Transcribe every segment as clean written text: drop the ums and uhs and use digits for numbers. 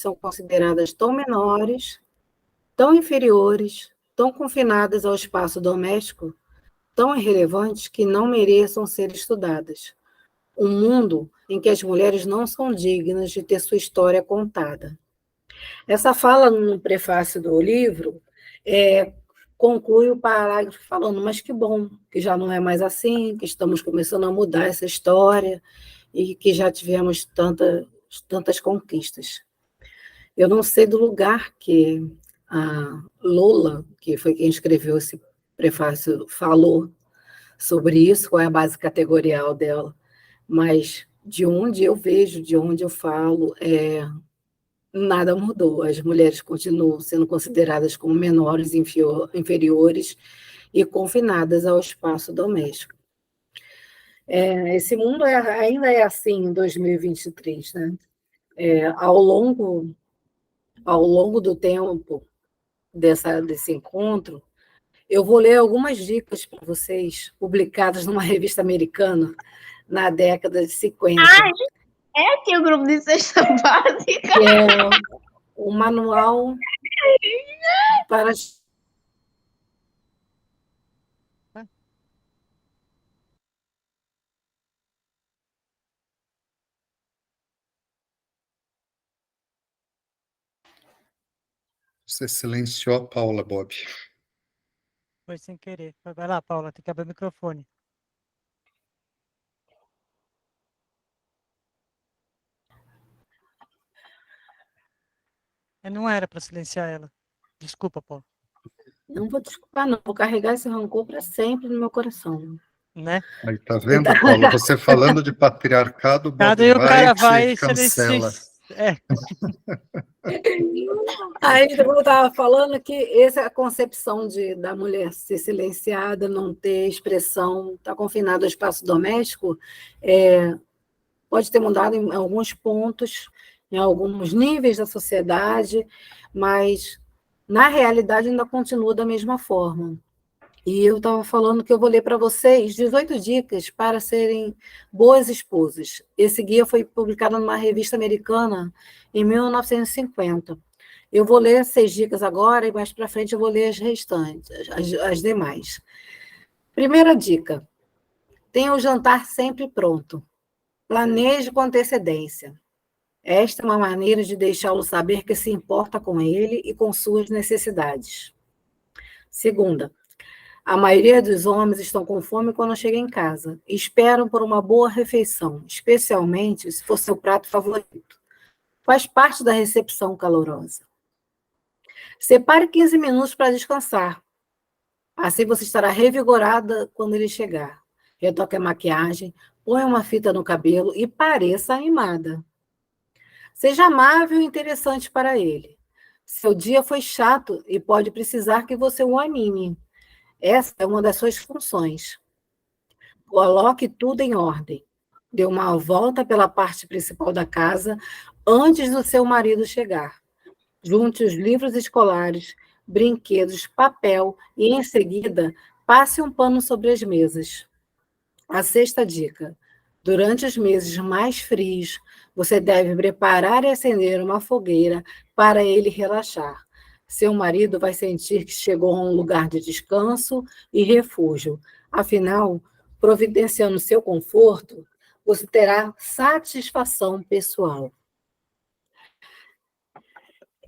são consideradas tão menores, tão inferiores, tão confinadas ao espaço doméstico, tão irrelevantes que não mereçam ser estudadas. Um mundo em que as mulheres não são dignas de ter sua história contada. Essa fala no prefácio do livro conclui o parágrafo falando, mas que bom, que já não é mais assim, que estamos começando a mudar essa história e que já tivemos tantas conquistas. Eu não sei do lugar que a Lola, que foi quem escreveu esse prefácio, falou sobre isso, qual é a base categorial dela, mas de onde eu vejo, de onde eu falo, nada mudou. As mulheres continuam sendo consideradas como menores, inferiores e confinadas ao espaço doméstico. Esse mundo ainda é assim em 2023, né? Ao longo do tempo desse encontro, eu vou ler algumas dicas para vocês, publicadas numa revista americana na década de 50. É aqui o grupo de cesta básica. Que é o manual para... Você silenciou a Paula, Bob. Foi sem querer. Vai lá, Paula, tem que abrir o microfone. Não era para silenciar ela. Desculpa, Paula. Não vou desculpar, não. Vou carregar esse rancor para sempre no meu coração. Né? Aí, tá vendo, Paula? Você falando de patriarcado, Bob E o cara vai e cancela. Aí, eu estava falando que essa concepção da mulher ser silenciada, não ter expressão, estar confinada ao espaço doméstico, pode ter mudado em alguns pontos, em alguns níveis da sociedade, mas, na realidade, ainda continua da mesma forma. E eu estava falando que eu vou ler para vocês 18 dicas para serem boas esposas. Esse guia foi publicado numa revista americana em 1950. Eu vou ler 6 dicas agora e mais para frente eu vou ler as restantes, as demais. Primeira dica: tenha o jantar sempre pronto. Planeje com antecedência. Esta é uma maneira de deixá-lo saber que se importa com ele e com suas necessidades. Segunda, a maioria dos homens estão com fome quando chegam em casa e esperam por uma boa refeição, especialmente se for seu prato favorito. Faz parte da recepção calorosa. Separe 15 minutos para descansar. Assim você estará revigorada quando ele chegar. Retoque a maquiagem, ponha uma fita no cabelo e pareça animada. Seja amável e interessante para ele. Seu dia foi chato e pode precisar que você o anime. Essa é uma das suas funções. Coloque tudo em ordem. Dê uma volta pela parte principal da casa antes do seu marido chegar. Junte os livros escolares, brinquedos, papel e, em seguida, passe um pano sobre as mesas. A sexta dica: durante os meses mais frios, você deve preparar e acender uma fogueira para ele relaxar. Seu marido vai sentir que chegou a um lugar de descanso e refúgio. Afinal, providenciando seu conforto, você terá satisfação pessoal.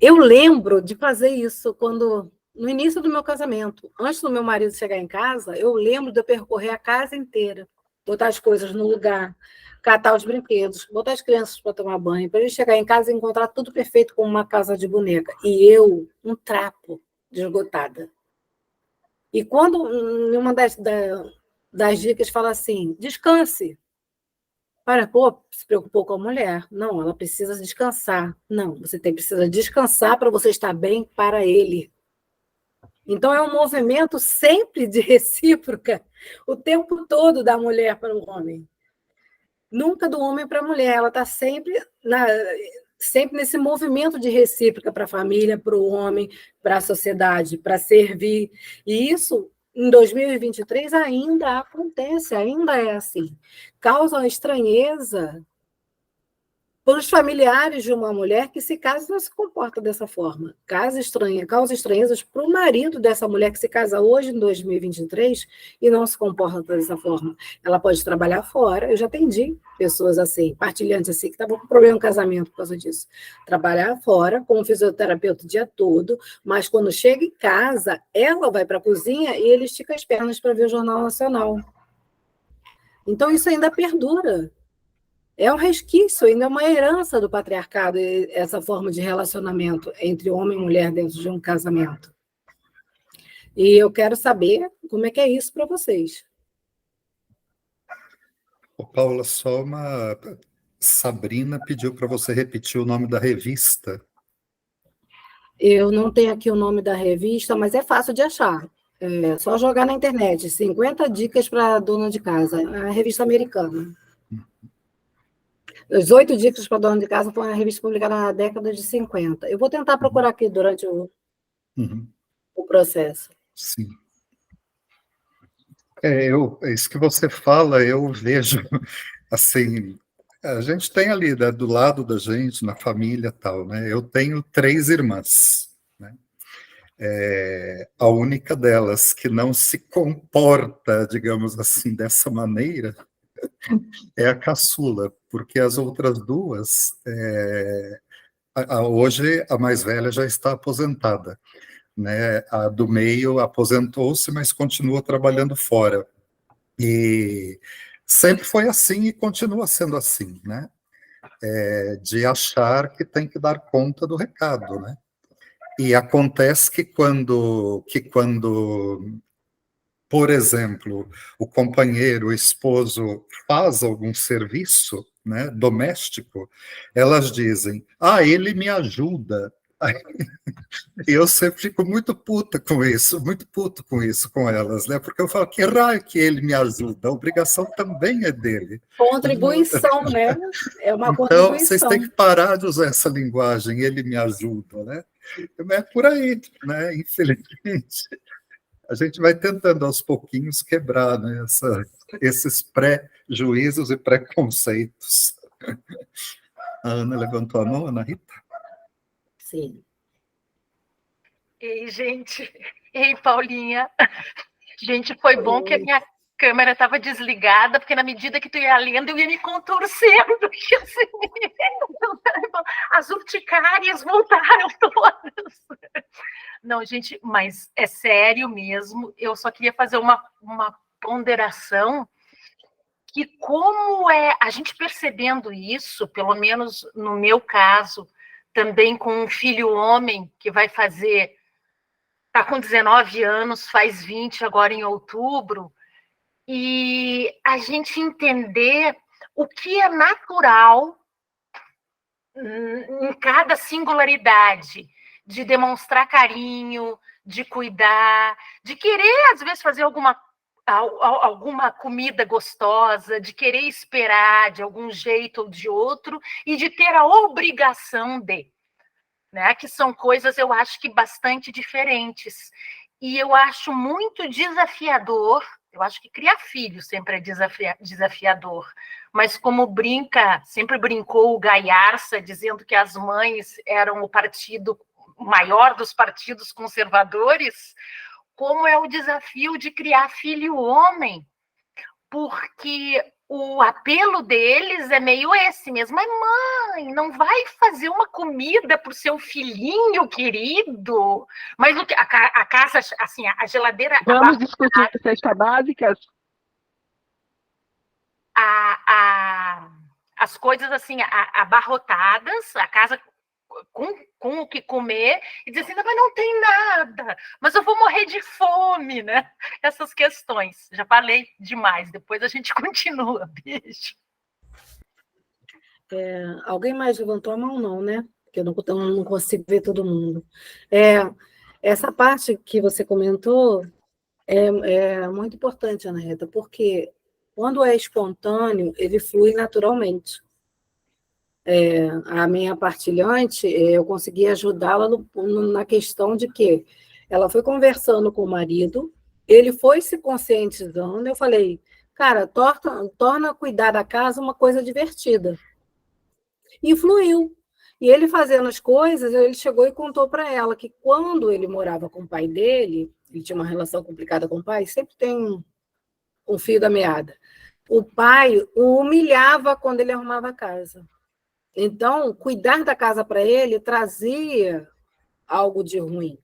Eu lembro de fazer isso no início do meu casamento. Antes do meu marido chegar em casa, eu lembro de eu percorrer a casa inteira, botar as coisas no lugar, catar os brinquedos, botar as crianças para tomar banho, para ele chegar em casa e encontrar tudo perfeito como uma casa de boneca. E eu, um trapo de esgotada. E quando uma das dicas fala assim, descanse. Se preocupou com a mulher. Não, ela precisa descansar. Não, precisa descansar para você estar bem para ele. Então, é um movimento sempre de recíproca, o tempo todo da mulher para o homem. Nunca do homem para a mulher. Ela está sempre nesse movimento de recíproca para a família, para o homem, para a sociedade, para servir. E isso, em 2023, ainda acontece, ainda é assim. Causa uma estranheza para os familiares de uma mulher que se casa não se comporta dessa forma. Causa estranhezas para o marido dessa mulher que se casa hoje, em 2023, e não se comporta dessa forma. Ela pode trabalhar fora. Eu já atendi pessoas assim, partilhantes assim, que estavam com problema no casamento por causa disso. Trabalhar fora, com um fisioterapeuta o dia todo, mas quando chega em casa, ela vai para a cozinha e ele estica as pernas para ver o Jornal Nacional. Então, isso ainda perdura. É um resquício, ainda é uma herança do patriarcado, essa forma de relacionamento entre homem e mulher dentro de um casamento. E eu quero saber como é que é isso para vocês. Ô, Paula, só uma... Sabrina pediu para você repetir o nome da revista. Eu não tenho aqui o nome da revista, mas é fácil de achar. É só jogar na internet, 50 dicas para dona de casa, a revista americana. As 8 dicas para dona de casa foi uma revista publicada na década de 50. Eu vou tentar procurar aqui durante o processo. Sim. Isso que você fala, eu vejo, assim, a gente tem ali, né, do lado da gente, na família e tal, né? Eu tenho 3 irmãs, né? A única delas que não se comporta, digamos assim, dessa maneira, é a caçula, porque as outras duas, hoje a mais velha já está aposentada, né? A do meio aposentou-se, mas continua trabalhando fora. E sempre foi assim e continua sendo assim, né? De achar que tem que dar conta do recado, né? E acontece que quando, por exemplo, o companheiro, o esposo faz algum serviço, né, doméstico, elas dizem, ele me ajuda. E eu sempre fico muito puta com isso, muito puto com isso, com elas, né? Porque eu falo, que raio que ele me ajuda, a obrigação também é dele. Contribuição, né? É uma Então, contribuição. vocês têm que parar de usar essa linguagem, ele me ajuda, né? É por aí, né? Infelizmente, a gente vai tentando aos pouquinhos quebrar, né, esses pré-juízos e preconceitos. A Ana levantou a mão, Ana Rita? Sim. Ei, gente. Ei, Paulinha. Gente, foi bom que a minha câmera estava desligada, porque na medida que tu ia lendo, eu ia me contorcendo. Assim, as urticárias voltaram todas. Não, gente, mas é sério mesmo. Eu só queria fazer uma ponderação que como é a gente percebendo isso, pelo menos no meu caso, também com um filho homem que vai fazer, está com 19 anos, faz 20 agora em outubro, e a gente entender o que é natural em cada singularidade, de demonstrar carinho, de cuidar, de querer, às vezes, fazer alguma comida gostosa, de querer esperar de algum jeito ou de outro, e de ter a obrigação de, né? Que são coisas, eu acho que bastante diferentes. E eu acho muito desafiador, eu acho que criar filho sempre é desafiador, mas como sempre brincou o Gaiarsa, dizendo que as mães eram o maior dos partidos conservadores, como é o desafio de criar filho homem, porque o apelo deles é meio esse mesmo. Mas, mãe, não vai fazer uma comida para o seu filhinho querido? Mas a casa, assim, a geladeira... Vamos discutir cestas básicas? As coisas, assim, abarrotadas, a casa... Com o que comer, e dizer assim, mas não tem nada, mas eu vou morrer de fome, né? Essas questões. Já falei demais, depois a gente continua. Beijo. Alguém mais levantou a mão, não, né? Porque eu não consigo ver todo mundo. Essa parte que você comentou é muito importante, Ana Rita, porque quando é espontâneo, ele flui naturalmente. A minha partilhante, eu consegui ajudá-la na questão de que ela foi conversando com o marido, ele foi se conscientizando, eu falei, cara, torna cuidar da casa uma coisa divertida. E fluiu. E ele fazendo as coisas, ele chegou e contou para ela que quando ele morava com o pai dele, ele tinha uma relação complicada com o pai, sempre tem um fio da meada. O pai o humilhava quando ele arrumava a casa. Então, cuidar da casa para ele trazia algo de ruim.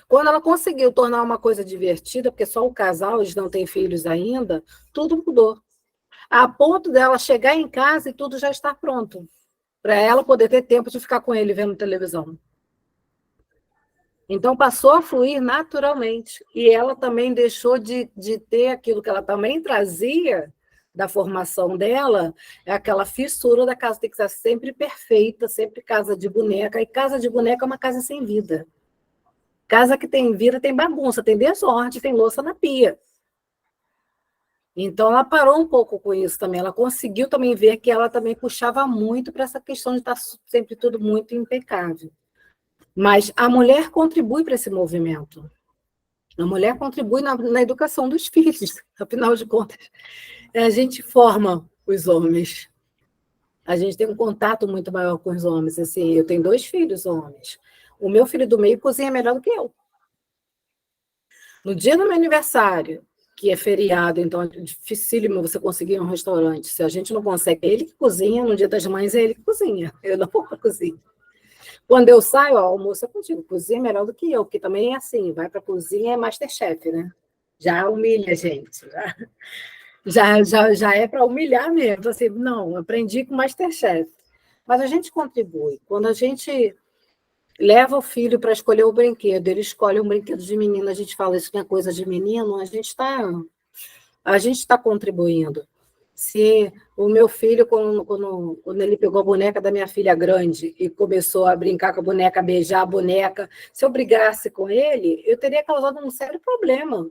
Quando ela conseguiu tornar uma coisa divertida, porque só o casal, eles não têm filhos ainda, tudo mudou. A ponto dela chegar em casa e tudo já estar pronto, para ela poder ter tempo de ficar com ele vendo televisão. Então, passou a fluir naturalmente. E ela também deixou de ter aquilo que ela também trazia da formação dela, é aquela fissura da casa, tem que estar sempre perfeita, sempre casa de boneca. E casa de boneca é uma casa sem vida. Casa que tem vida tem bagunça, tem desordem, tem louça na pia. Então, ela parou um pouco com isso também. Ela conseguiu também ver que ela também puxava muito para essa questão de estar sempre tudo muito impecável. Mas a mulher contribui para esse movimento. A mulher contribui na educação dos filhos. Afinal de contas, a gente forma os homens. A gente tem um contato muito maior com os homens. Assim, eu tenho 2 filhos homens. O meu filho do meio cozinha melhor do que eu. No dia do meu aniversário, que é feriado, então é dificílimo você conseguir um restaurante. Se a gente não consegue, é ele que cozinha. No dia das mães, é ele que cozinha. Eu não vou para a cozinha. Quando eu saio, o almoço é contigo. Cozinha é melhor do que eu, porque também é assim, vai para a cozinha é Masterchef, né? Já humilha a gente. Já é para humilhar mesmo. Assim, não, aprendi com Masterchef. Mas a gente contribui. Quando a gente leva o filho para escolher o brinquedo, ele escolhe um brinquedo de menino, a gente fala isso que é coisa de menino, a gente está contribuindo. Se o meu filho, quando ele pegou a boneca da minha filha grande e começou a brincar com a boneca, beijar a boneca, se eu brigasse com ele, eu teria causado um sério problema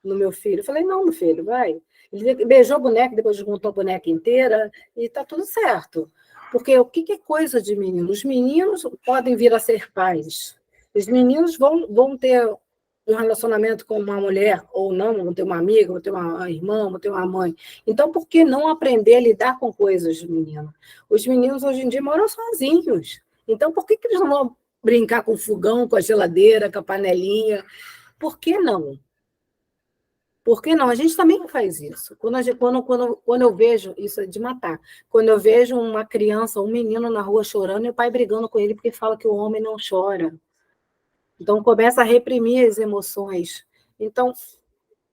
no meu filho. Eu falei, não, meu filho, vai. Ele beijou a boneca, depois desmontou a boneca inteira e está tudo certo. Porque o que é coisa de menino? Os meninos podem vir a ser pais. Os meninos vão ter um relacionamento com uma mulher ou não, vão ter uma amiga, vão ter uma irmã, vão ter uma mãe. Então, por que não aprender a lidar com coisas de menino? Os meninos hoje em dia moram sozinhos. Então, por que eles não vão brincar com o fogão, com a geladeira, com a panelinha? Por que não? Por que não? A gente também faz isso. Quando eu vejo, isso é de matar, quando eu vejo uma criança, um menino na rua chorando e o pai brigando com ele porque fala que o homem não chora. Então, começa a reprimir as emoções. Então,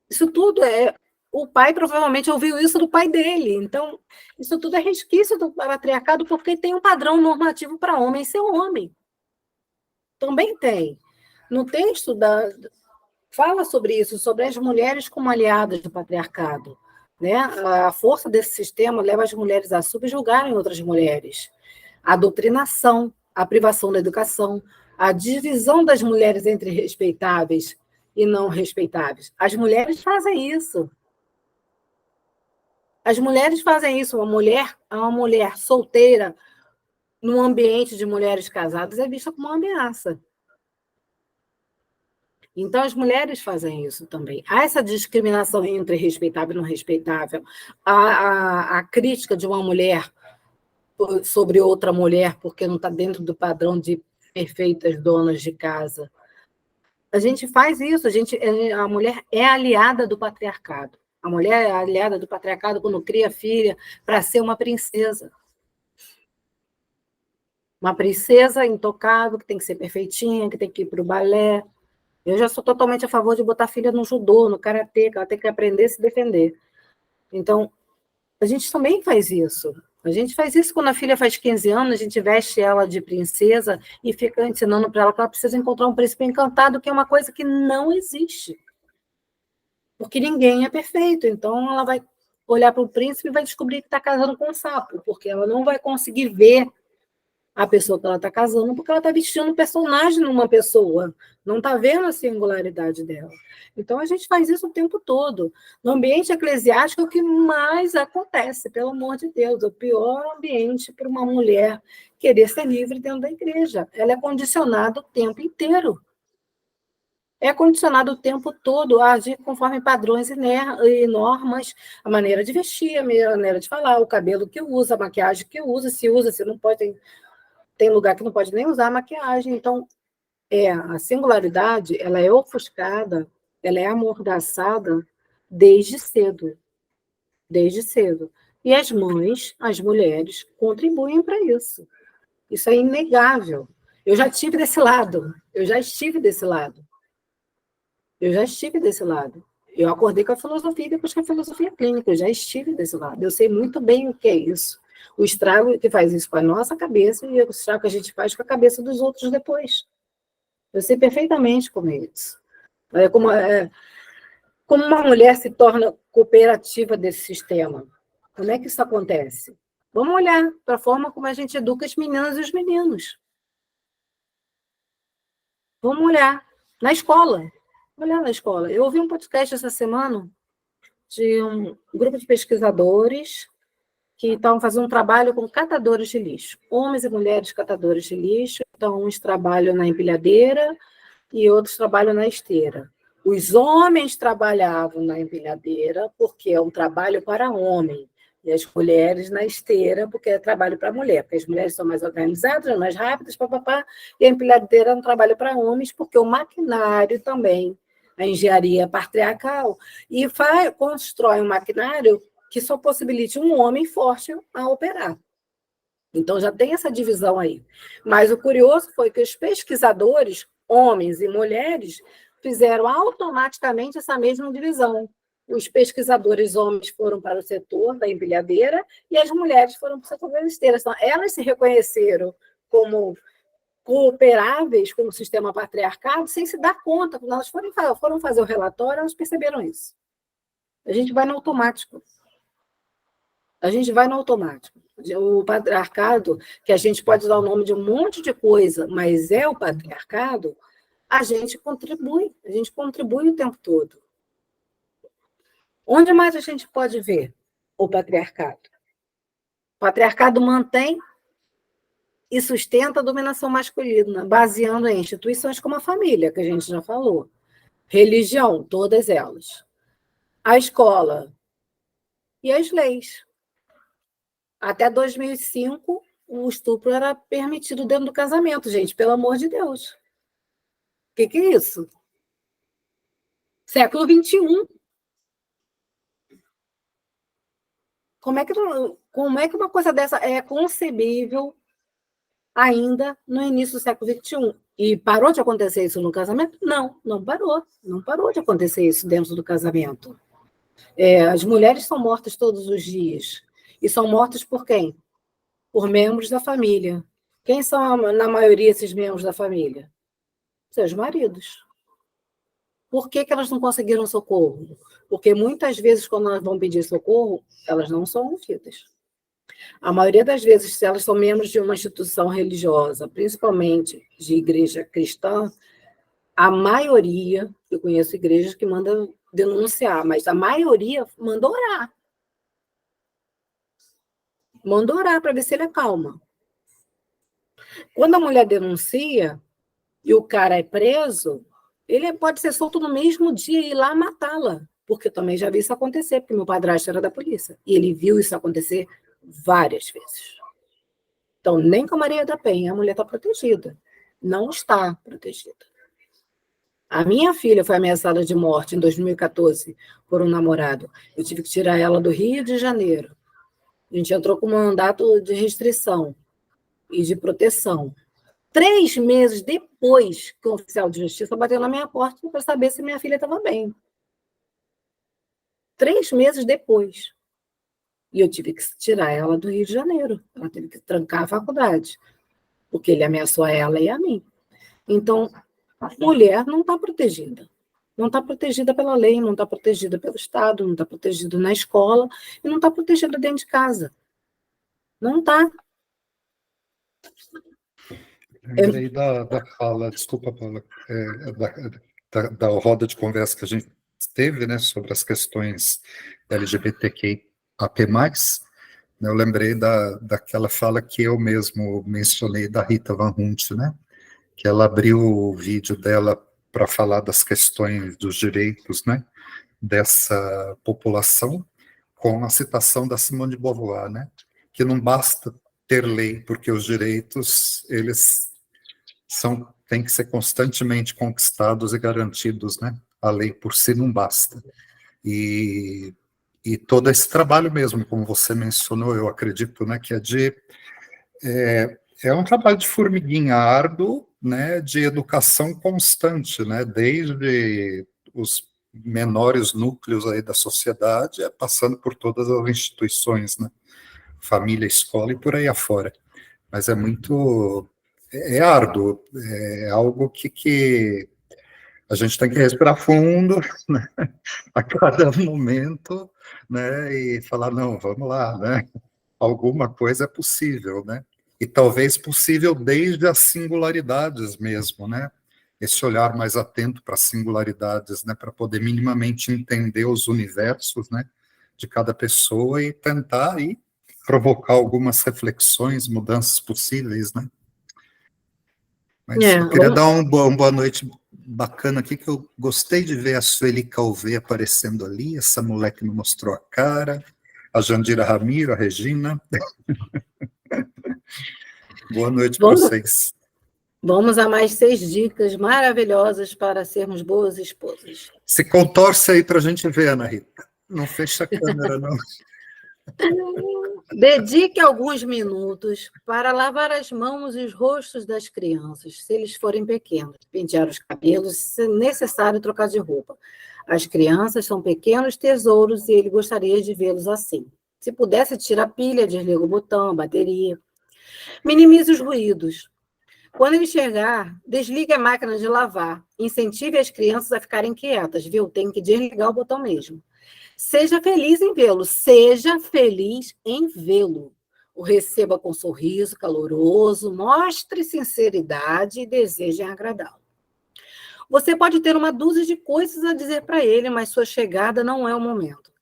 isso tudo é... O pai provavelmente ouviu isso do pai dele. Então, isso tudo é resquício do patriarcado porque tem um padrão normativo para homem ser homem. Também tem. No texto fala sobre isso, sobre as mulheres como aliadas do patriarcado. Né? A força desse sistema leva as mulheres a subjugarem outras mulheres. A doutrinação, a privação da educação, a divisão das mulheres entre respeitáveis e não respeitáveis. As mulheres fazem isso. As mulheres fazem isso. Uma mulher solteira num ambiente de mulheres casadas é vista como uma ameaça. Então, as mulheres fazem isso também. Há essa discriminação entre respeitável e não respeitável. A crítica de uma mulher sobre outra mulher porque não está dentro do padrão de perfeitas donas de casa. A gente faz isso, a mulher é aliada do patriarcado. A mulher é aliada do patriarcado quando cria filha para ser uma princesa. Uma princesa intocável, que tem que ser perfeitinha, que tem que ir para o balé. Eu já sou totalmente a favor de botar a filha no judô, no karatê, que ela tem que aprender a se defender. Então, a gente também faz isso. A gente faz isso quando a filha faz 15 anos, a gente veste ela de princesa e fica ensinando para ela que ela precisa encontrar um príncipe encantado, que é uma coisa que não existe. Porque ninguém é perfeito. Então, ela vai olhar para o príncipe e vai descobrir que está casando com um sapo, porque ela não vai conseguir ver a pessoa que ela está casando, porque ela está vestindo um personagem numa pessoa, não está vendo a singularidade dela. Então, a gente faz isso o tempo todo. No ambiente eclesiástico, é o que mais acontece, pelo amor de Deus, é o pior ambiente para uma mulher querer ser livre dentro da igreja. Ela é condicionada o tempo inteiro. é condicionado o tempo todo a agir conforme padrões e normas, a maneira de vestir, a maneira de falar, o cabelo que usa, a maquiagem que usa, se não pode, tem lugar que não pode nem usar maquiagem. Então, a singularidade, ela é ofuscada, ela é amordaçada desde cedo, desde cedo. E as mães, as mulheres, contribuem para isso. Isso é inegável. Eu já estive desse lado. Eu acordei com a filosofia e depois com a filosofia clínica. Eu já estive desse lado. Eu sei muito bem o que é isso. O estrago que faz isso com a nossa cabeça e o estrago que a gente faz com a cabeça dos outros depois. Eu sei perfeitamente como é isso. Como uma mulher se torna cooperativa desse sistema? Como é que isso acontece? Vamos olhar para a forma como a gente educa as meninas e os meninos. Vamos olhar na escola. Olhar na escola. Eu ouvi um podcast essa semana de um grupo de pesquisadores que estavam fazendo um trabalho com catadores de lixo. Homens e mulheres catadores de lixo. Então, uns trabalham na empilhadeira e outros trabalham na esteira. Os homens trabalhavam na empilhadeira porque é um trabalho para homem. E as mulheres na esteira, porque é trabalho para mulher, porque as mulheres são mais organizadas, mais rápidas, papapá, e a empilhadeira é um trabalho para homens, porque o maquinário também, a engenharia patriarcal, e constrói um maquinário que só possibilite um homem forte a operar. Então, já tem essa divisão aí. Mas o curioso foi que os pesquisadores, homens e mulheres, fizeram automaticamente essa mesma divisão. Os pesquisadores homens foram para o setor da empilhadeira e as mulheres foram para o setor da esteira. Então, elas se reconheceram como cooperáveis com o sistema patriarcado sem se dar conta. Quando elas foram fazer o relatório, elas perceberam isso. A gente vai no automático. O patriarcado, que a gente pode dar o nome de um monte de coisa, mas é o patriarcado, a gente contribui o tempo todo. Onde mais a gente pode ver o patriarcado? O patriarcado mantém e sustenta a dominação masculina, baseando em instituições como a família, que a gente já falou, religião, todas elas, a escola e as leis. Até 2005, o estupro era permitido dentro do casamento, gente, pelo amor de Deus. O que é isso? Século XXI. Como é que uma coisa dessa é concebível ainda no início do século XXI? E parou de acontecer isso no casamento? Não, não parou. Não parou de acontecer isso dentro do casamento. As mulheres são mortas todos os dias. E são mortas por quem? Por membros da família. Quem são, na maioria, esses membros da família? Seus maridos. Por que elas não conseguiram socorro? Porque muitas vezes, quando elas vão pedir socorro, elas não são ouvidas. A maioria das vezes, se elas são membros de uma instituição religiosa, principalmente de igreja cristã, a maioria, eu conheço igrejas que mandam denunciar, mas a maioria manda orar. Manda orar para ver se ele acalma. Quando a mulher denuncia e o cara é preso, ele pode ser solto no mesmo dia e ir lá matá-la, porque eu também já vi isso acontecer, porque meu padrasto era da polícia, e ele viu isso acontecer várias vezes. Então, nem com a Maria da Penha a mulher está protegida. Não está protegida. A minha filha foi ameaçada de morte em 2014 por um namorado. Eu tive que tirar ela do Rio de Janeiro. A gente entrou com um mandato de restrição e de proteção. 3 meses depois que o oficial de justiça bateu na minha porta para saber se minha filha estava bem. 3 meses depois. E eu tive que tirar ela do Rio de Janeiro. Ela teve que trancar a faculdade, porque ele ameaçou ela e a mim. Então, a mulher não está protegida. Não está protegida pela lei, não está protegida pelo Estado, não está protegida na escola e não está protegida dentro de casa. Não está. Lembrei da fala, desculpa, Paula, da roda de conversa que a gente teve, né, sobre as questões LGBTQIAP+, né, eu lembrei daquela fala que eu mesmo mencionei da Rita Van Hunt, né, que ela abriu o vídeo dela para falar das questões dos direitos, né, dessa população, com a citação da Simone de Beauvoir, né, que não basta ter lei, porque os direitos, eles têm que ser constantemente conquistados e garantidos, né? A lei por si não basta. E todo esse trabalho mesmo, como você mencionou, eu acredito, né, que é um trabalho de formiguinha árduo, né, de educação constante, né, desde os menores núcleos aí da sociedade, passando por todas as instituições, né, família, escola e por aí afora. Mas é árduo, é algo que a gente tem que respirar fundo, né, a cada momento, né, e falar, não, vamos lá, né, alguma coisa é possível, né, e talvez possível desde as singularidades mesmo, né, esse olhar mais atento para as singularidades, né, para poder minimamente entender os universos, né, de cada pessoa e tentar aí provocar algumas reflexões, mudanças possíveis, né. Mas eu queria dar uma boa noite bacana aqui, que eu gostei de ver a Sueli Calvé aparecendo ali, essa moleque me mostrou a cara, a Jandira Ramiro, a Regina. Boa noite para vocês. Vamos a mais 6 dicas maravilhosas para sermos boas esposas. Se contorce aí para a gente ver, Ana Rita. Não fecha a câmera, não. Dedique alguns minutos para lavar as mãos e os rostos das crianças, se eles forem pequenos, pentear os cabelos, se necessário trocar de roupa. As crianças são pequenos tesouros e ele gostaria de vê-los assim. Se pudesse, tira a pilha, desliga o botão, a bateria. Minimize os ruídos. Quando ele chegar, desligue a máquina de lavar. Incentive as crianças a ficarem quietas, viu? Tem que desligar o botão mesmo. Seja feliz em vê-lo. Seja feliz em vê-lo. O receba com um sorriso caloroso, mostre sinceridade e deseje agradá-lo. Você pode ter uma dúzia de coisas a dizer para ele, mas sua chegada não é o momento.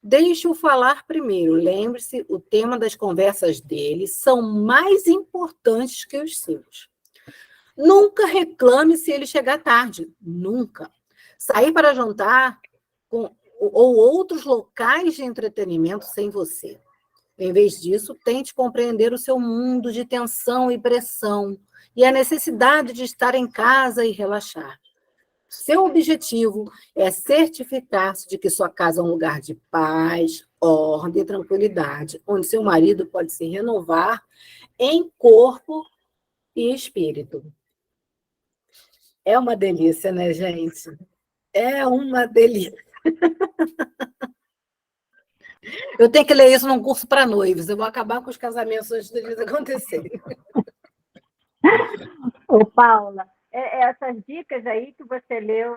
Deixe-o falar primeiro. Lembre-se, o tema das conversas dele são mais importantes que os seus. Nunca reclame se ele chegar tarde. Nunca. Sair para jantar ou outros locais de entretenimento sem você. Em vez disso, tente compreender o seu mundo de tensão e pressão e a necessidade de estar em casa e relaxar. Seu objetivo é certificar-se de que sua casa é um lugar de paz, ordem e tranquilidade, onde seu marido pode se renovar em corpo e espírito. É uma delícia, né, gente? É uma delícia. Eu tenho que ler isso num curso para noivos. Eu vou acabar com os casamentos antes deles acontecerem. Ô, Paula, essas dicas aí que você leu,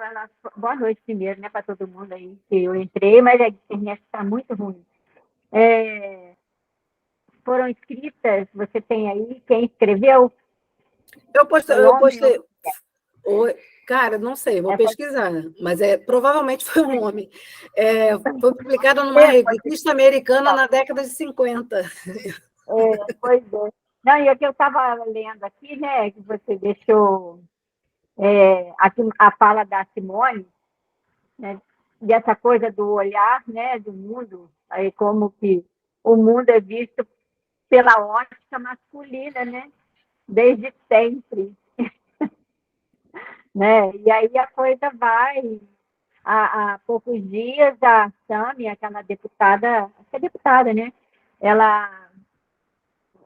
boa noite primeiro, né, para todo mundo aí, que eu entrei, mas a internet está muito ruim. Foram escritas, você tem aí, quem escreveu? Eu postei. Cara, não sei, vou pesquisar, mas provavelmente foi um homem. Foi publicado numa revista americana na década de 50. Pois é. Não, e o que eu estava lendo aqui, né, que você deixou aqui a fala da Simone, né, dessa coisa do olhar, né, do mundo, aí como que o mundo é visto pela ótica masculina, né, desde sempre. Né? E aí a coisa vai. Há poucos dias, a Sami, aquela deputada, né?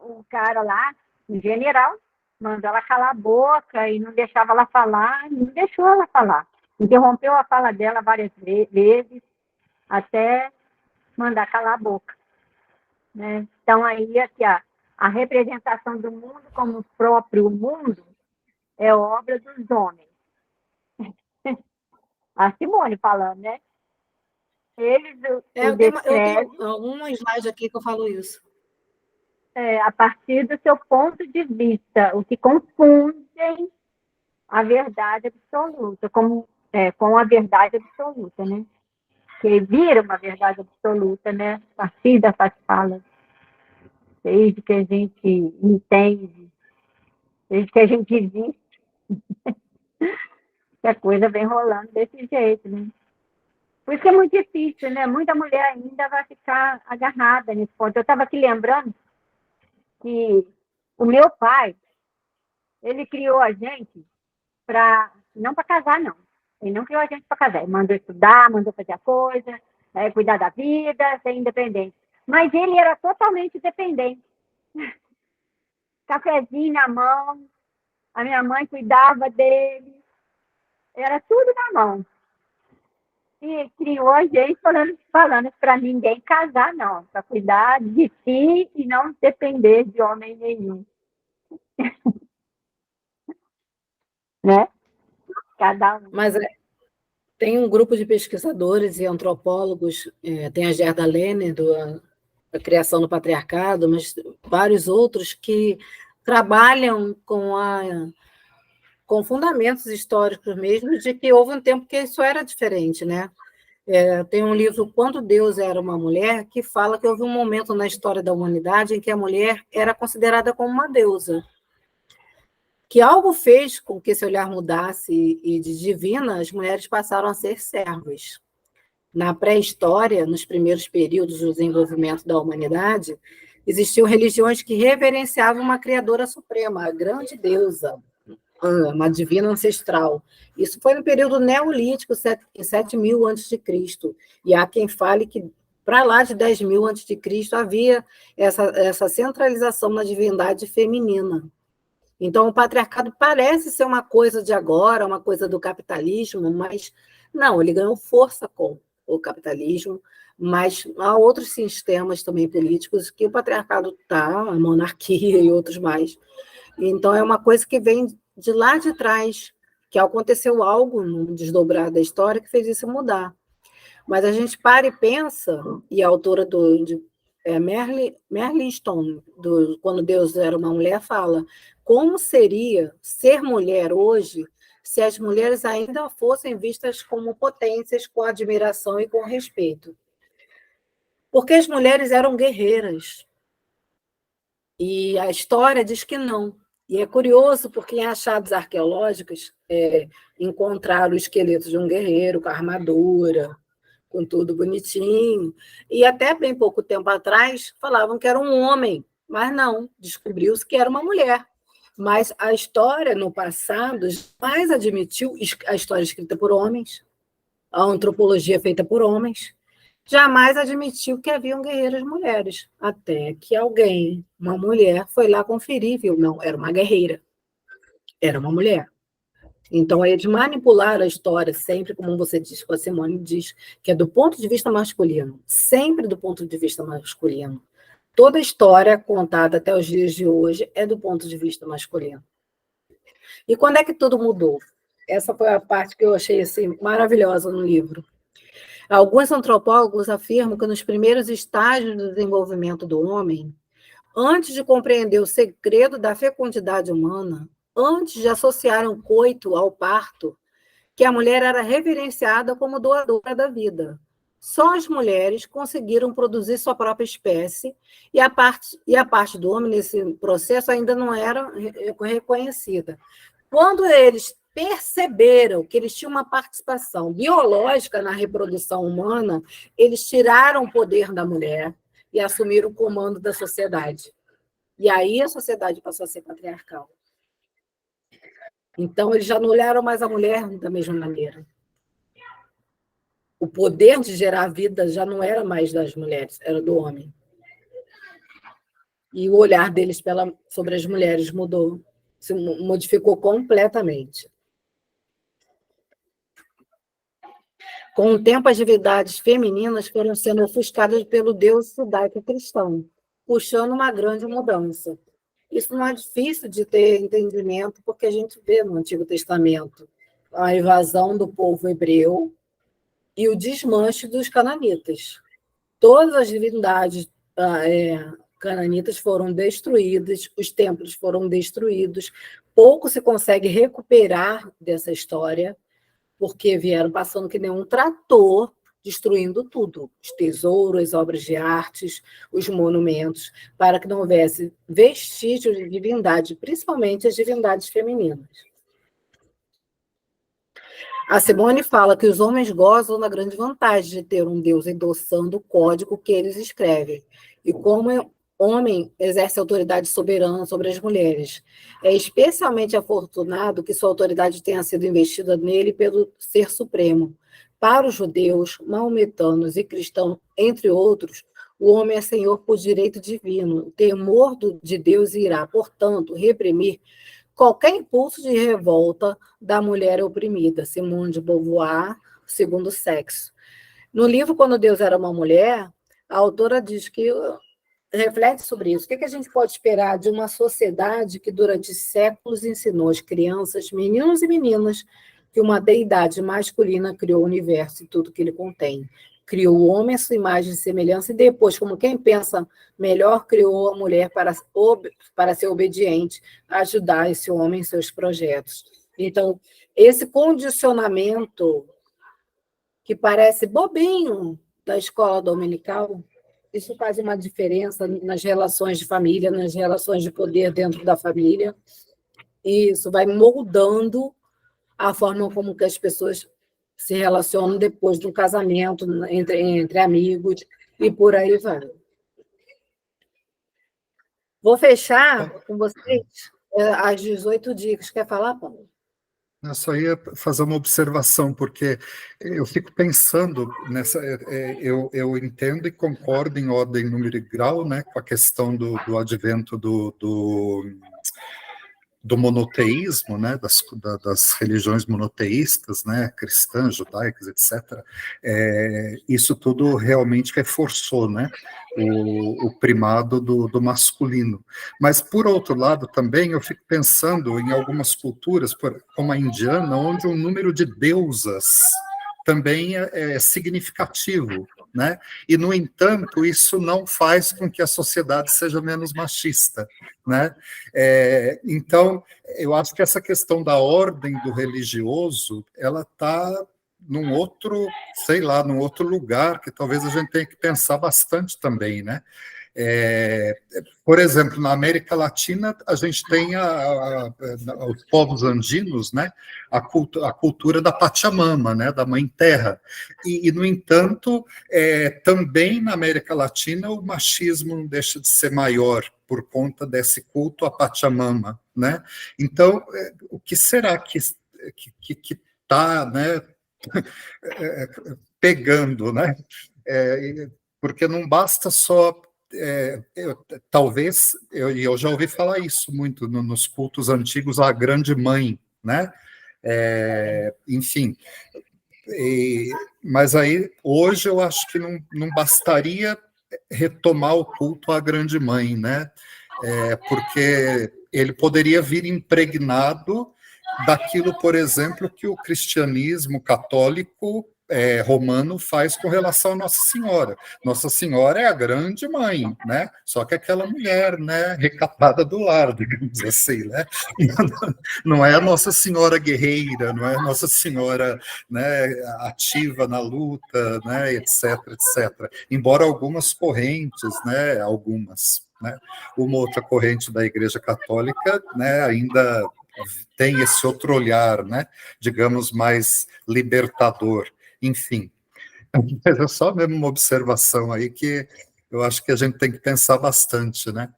O cara lá, o general, mandou ela calar a boca e não deixava ela falar, não deixou ela falar. Interrompeu a fala dela várias vezes, até mandar calar a boca. Né? Então, aí, aqui, a representação do mundo como o próprio mundo é obra dos homens. A Simone falando, né? Eles eu tenho algum slide aqui que eu falo isso. A partir do seu ponto de vista, o que confundem a verdade absoluta, com a verdade absoluta, né? Que vira uma verdade absoluta, né? A partir dessas falas, desde que a gente entende, desde que a gente existe. que a coisa vem rolando desse jeito, né? Por isso que é muito difícil, né? Muita mulher ainda vai ficar agarrada nesse ponto. Eu estava aqui lembrando que o meu pai, ele criou a gente não para casar, não. Ele não criou a gente para casar. Ele mandou estudar, mandou fazer a coisa, cuidar da vida, ser independente. Mas ele era totalmente dependente. Cafezinho na mão, a minha mãe cuidava dele, era tudo na mão. E criou a gente falando para ninguém casar, não, para cuidar de si e não depender de homem nenhum. Né? Cada um. Mas tem um grupo de pesquisadores e antropólogos, tem a Gerda Lerner, da criação do patriarcado, mas vários outros que trabalham com fundamentos históricos mesmo, de que houve um tempo que isso era diferente, né? Tem um livro, Quando Deus Era uma Mulher, que fala que houve um momento na história da humanidade em que a mulher era considerada como uma deusa, que algo fez com que esse olhar mudasse e de divina, as mulheres passaram a ser servas. Na pré-história, nos primeiros períodos do desenvolvimento da humanidade, existiam religiões que reverenciavam uma criadora suprema, a grande deusa, uma divina ancestral. Isso foi no período neolítico, em 7.000 a.C., e há quem fale que para lá de 10.000 a.C. havia essa centralização na divindade feminina. Então, o patriarcado parece ser uma coisa de agora, uma coisa do capitalismo, mas não, ele ganhou força com o capitalismo, mas há outros sistemas também políticos que o patriarcado está, a monarquia e outros mais. Então, é uma coisa que vem de lá de trás, que aconteceu algo no desdobrar da história que fez isso mudar. Mas a gente para e pensa, e a autora Merle Stone, Quando Deus Era uma Mulher, fala como seria ser mulher hoje se as mulheres ainda fossem vistas como potências, com admiração e com respeito. Porque as mulheres eram guerreiras. E a história diz que não. E é curioso, porque em achados arqueológicos encontraram o esqueleto de um guerreiro com armadura, com tudo bonitinho. E até bem pouco tempo atrás falavam que era um homem, mas não, descobriu-se que era uma mulher. Mas a história, no passado, jamais admitiu a história escrita por homens, a antropologia feita por homens, jamais admitiu que haviam guerreiras mulheres, até que alguém, uma mulher, foi lá conferir, viu? Não, era uma guerreira, era uma mulher. Então, eles manipularam a história sempre, como você diz, como a Simone diz, que é do ponto de vista masculino, sempre do ponto de vista masculino. Toda a história contada até os dias de hoje é do ponto de vista masculino. E quando é que tudo mudou? Essa foi a parte que eu achei assim, maravilhosa no livro. Alguns antropólogos afirmam que nos primeiros estágios do desenvolvimento do homem, antes de compreender o segredo da fecundidade humana, antes de associar um coito ao parto, que a mulher era reverenciada como doadora da vida. Só as mulheres conseguiram produzir sua própria espécie e a parte do homem nesse processo ainda não era reconhecida. Quando eles perceberam que eles tinham uma participação biológica na reprodução humana, eles tiraram o poder da mulher e assumiram o comando da sociedade. E aí a sociedade passou a ser patriarcal. Então, eles já não olharam mais a mulher da mesma maneira. O poder de gerar vida já não era mais das mulheres, era do homem. E o olhar deles sobre as mulheres mudou, se modificou completamente. Com o tempo, as divindades femininas foram sendo ofuscadas pelo Deus judaico-cristão, puxando uma grande mudança. Isso não é difícil de ter entendimento, porque a gente vê no Antigo Testamento a invasão do povo hebreu e o desmanche dos cananitas. Todas as divindades cananitas foram destruídas, os templos foram destruídos, pouco se consegue recuperar dessa história, porque vieram passando que nem um trator, destruindo tudo, os tesouros, as obras de artes, os monumentos, para que não houvesse vestígios de divindade, principalmente as divindades femininas. A Simone fala que os homens gozam da grande vantagem de ter um Deus endossando o código que eles escrevem. E como homem exerce autoridade soberana sobre as mulheres. É especialmente afortunado que sua autoridade tenha sido investida nele pelo Ser Supremo. Para os judeus, maometanos e cristãos, entre outros, o homem é senhor por direito divino. O temor de Deus irá, portanto, reprimir qualquer impulso de revolta da mulher oprimida. Simone de Beauvoir, Segundo Sexo. No livro Quando Deus Era uma Mulher, a autora diz que reflete sobre isso. O que a gente pode esperar de uma sociedade que durante séculos ensinou às crianças, meninos e meninas, que uma deidade masculina criou o universo e tudo que ele contém. Criou o homem à sua imagem e semelhança, e depois, como quem pensa melhor, criou a mulher para ser obediente, ajudar esse homem em seus projetos. Então, esse condicionamento, que parece bobinho, da escola dominical, isso faz uma diferença nas relações de família, nas relações de poder dentro da família, e isso vai moldando a forma como que as pessoas se relacionam depois do casamento, entre amigos, e por aí vai. Vou fechar com vocês as 18 dicas. Quer falar, Paulo? Eu só ia fazer uma observação, porque eu fico pensando nessa. Eu entendo e concordo em ordem, número e grau, né, com a questão do advento do monoteísmo, né, das religiões monoteístas, né, cristãs, judaicas, etc. Isso tudo realmente reforçou, né, o primado do masculino. Mas, por outro lado, também eu fico pensando em algumas culturas, como a indiana, onde o número de deusas também é significativo, né? E, no entanto, isso não faz com que a sociedade seja menos machista, né? Então, eu acho que essa questão da ordem do religioso, ela está num outro, sei lá, num outro lugar, que talvez a gente tenha que pensar bastante também, né? Por exemplo, na América Latina, a gente tem os povos andinos, né, a cultura da Pachamama, né, da Mãe Terra. E no entanto, também na América Latina, o machismo não deixa de ser maior por conta desse culto à Pachamama, né? Então, o que será que está, né, pegando, né? Porque não basta só. Talvez, eu já ouvi falar isso muito nos cultos antigos, a grande mãe, né? Enfim, mas aí, hoje, eu acho que não bastaria retomar o culto à grande mãe, né? Porque ele poderia vir impregnado daquilo, por exemplo, que o cristianismo católico romano faz com relação a Nossa Senhora. Nossa Senhora é a grande mãe, né? Só que aquela mulher, né, recatada do lar, digamos assim, né? Não é a Nossa Senhora guerreira, não é a Nossa Senhora, né, ativa na luta, né, etc, etc. Embora algumas correntes, né, né? Uma outra corrente da Igreja Católica, né, ainda tem esse outro olhar, né, digamos, mais libertador. Enfim, mas é só mesmo uma observação aí que eu acho que a gente tem que pensar bastante, né?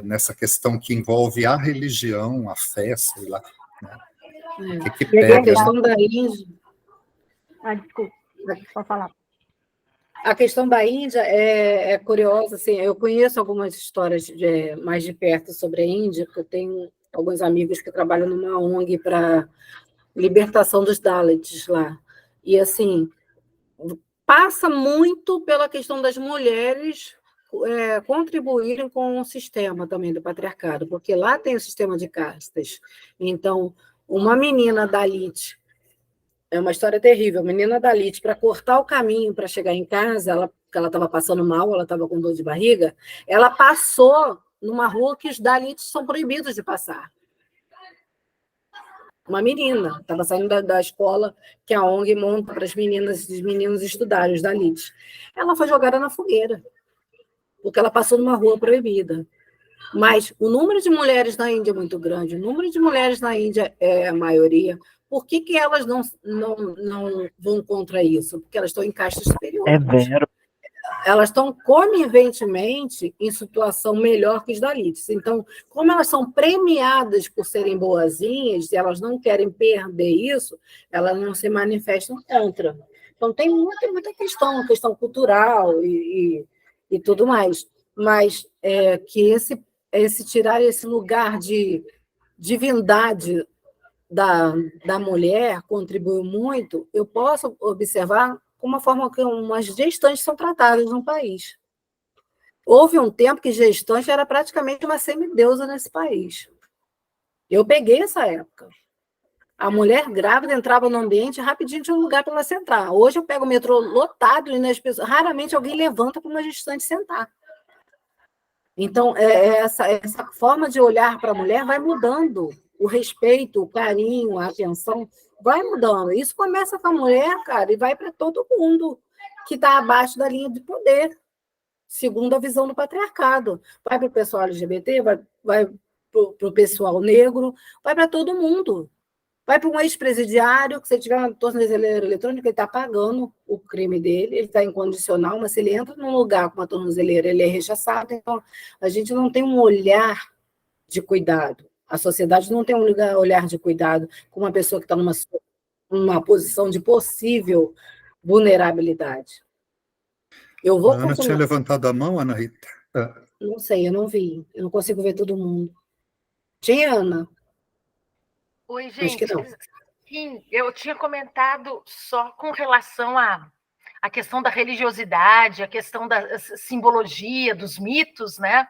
Nessa questão que envolve a religião, a fé, sei lá. Né? Que pega, a questão da Índia. Desculpa, pode falar. A questão da Índia é curiosa. Assim, eu conheço algumas histórias mais de perto sobre a Índia, porque eu tenho alguns amigos que trabalham numa ONG para libertação dos Dalits lá. E, assim, passa muito pela questão das mulheres contribuírem com o sistema também do patriarcado, porque lá tem o sistema de castas. Então, uma menina Dalit, é uma história terrível, a menina Dalit, para cortar o caminho para chegar em casa, ela estava passando mal, ela estava com dor de barriga, ela passou numa rua que os Dalits são proibidos de passar. Uma menina, estava saindo da escola que a ONG monta para as meninas e os meninos estudarem, os Dalits. Ela foi jogada na fogueira, porque ela passou numa rua proibida. Mas o número de mulheres na Índia é muito grande, o número de mulheres na Índia é a maioria, Por que elas não vão contra isso? Porque elas estão em castas superiores. É vero. Elas estão conivente em situação melhor que os dalites. Então, como elas são premiadas por serem boazinhas, e elas não querem perder isso, elas não se manifestam contra. Então, tem muita questão cultural e tudo mais. Mas que esse tirar esse lugar de divindade da mulher contribuiu muito, eu posso observar como a forma que umas gestantes são tratadas no país. Houve um tempo que gestante era praticamente uma semideusa nesse país. Eu peguei essa época. A mulher grávida entrava no ambiente rapidinho, tinha um lugar para ela sentar. Hoje eu pego o metrô lotado e nas pessoas, raramente alguém levanta para uma gestante sentar. Então, essa forma de olhar para a mulher vai mudando. O respeito, o carinho, a atenção vai mudando. Isso começa com a mulher, cara, e vai para todo mundo que está abaixo da linha de poder, segundo a visão do patriarcado. Vai para o pessoal LGBT, vai para o pessoal negro, vai para todo mundo. Vai para um ex-presidiário, que se tiver uma tornozeleira eletrônica, ele está pagando o crime dele, ele está incondicional, mas se ele entra num lugar com uma tornozeleira, ele é rechaçado. Então, a gente não tem um olhar de cuidado. A sociedade não tem um olhar de cuidado com uma pessoa que está numa posição de possível vulnerabilidade. Eu vou A Ana tinha levantado a mão, Ana Rita. Não sei, eu não vi. Eu não consigo ver todo mundo. Tinha, Ana? Oi, Acho que gente. não. Sim, eu tinha comentado só com relação à questão da religiosidade, a questão da simbologia, dos mitos, né?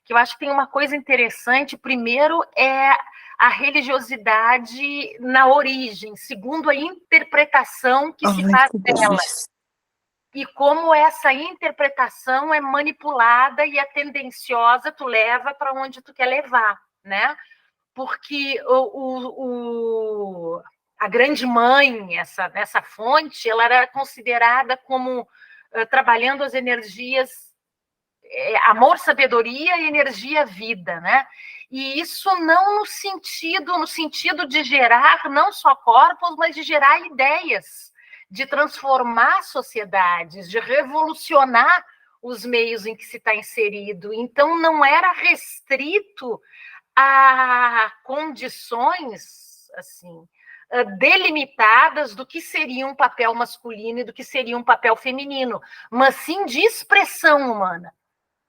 Que eu acho que tem uma coisa interessante. Primeiro é a religiosidade na origem, segundo a interpretação que se faz dela. E como essa interpretação é manipulada e é tendenciosa, tu leva para onde tu quer levar, né? Porque a grande mãe, essa fonte, ela era considerada como trabalhando as energias amor, sabedoria e energia vida, né? E isso não no sentido de gerar não só corpos, mas de gerar ideias, de transformar sociedades, de revolucionar os meios em que se está inserido. Então, não era restrito a condições assim delimitadas do que seria um papel masculino e do que seria um papel feminino, mas sim de expressão humana,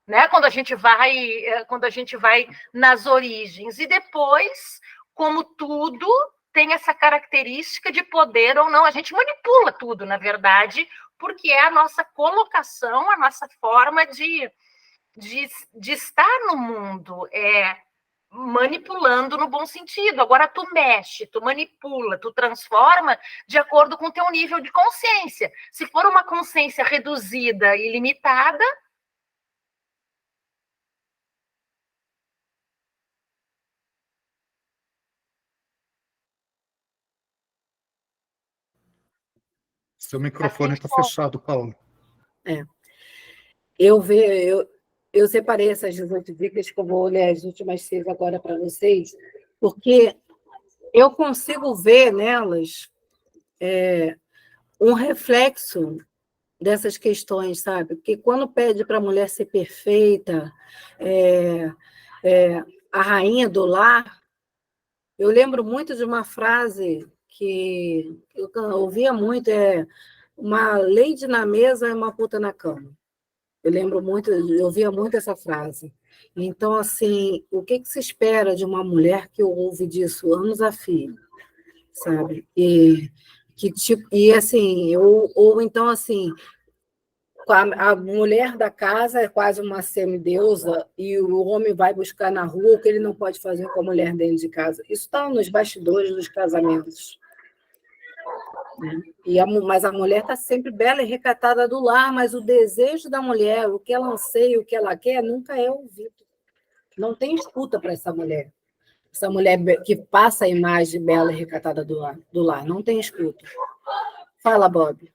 né? Quando a gente vai nas origens. E depois, como tudo tem essa característica de poder ou não, a gente manipula tudo, na verdade, porque é a nossa colocação, a nossa forma de estar no mundo, manipulando no bom sentido. Agora tu mexe, tu manipula, tu transforma de acordo com o teu nível de consciência. Se for uma consciência reduzida e limitada, Seu microfone está fechado, Paulo. Eu separei essas 18 dicas que eu vou ler as últimas 6 agora para vocês, porque eu consigo ver nelas um reflexo dessas questões, sabe? Porque quando pede para a mulher ser perfeita, a rainha do lar, eu lembro muito de uma frase que eu ouvia muito, uma lady na mesa é uma puta na cama. Eu lembro muito, eu ouvia muito essa frase. Então, assim, o que se espera de uma mulher que ouve disso anos a fio, sabe? Assim, ou então, assim, a mulher da casa é quase uma semideusa e o homem vai buscar na rua o que ele não pode fazer com a mulher dentro de casa. Isso está nos bastidores dos casamentos. Mas a mulher está sempre bela e recatada do lar, mas o desejo da mulher, o que ela anseia, o que ela quer, nunca é ouvido. Não tem escuta para essa mulher. Essa mulher que passa a imagem bela e recatada do lar. Não tem escuta. Fala, Bob.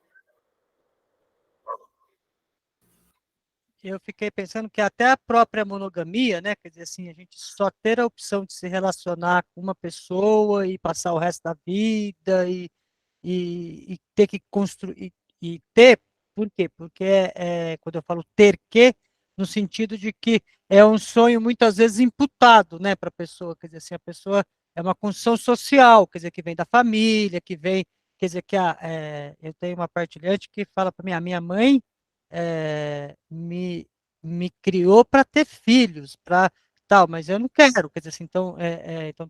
eu fiquei pensando que até a própria monogamia, né, quer dizer assim, a gente só ter a opção de se relacionar com uma pessoa e passar o resto da vida e ter que construir, e ter, por quê? Porque quando eu falo ter que, no sentido de que é um sonho muitas vezes imputado, né, para a pessoa, quer dizer assim, a pessoa é uma construção social, quer dizer, que vem da família, que vem, quer dizer, eu tenho uma partilhante que fala para mim, a minha mãe me criou para ter filhos, para tal, mas eu não quero, quer dizer assim, então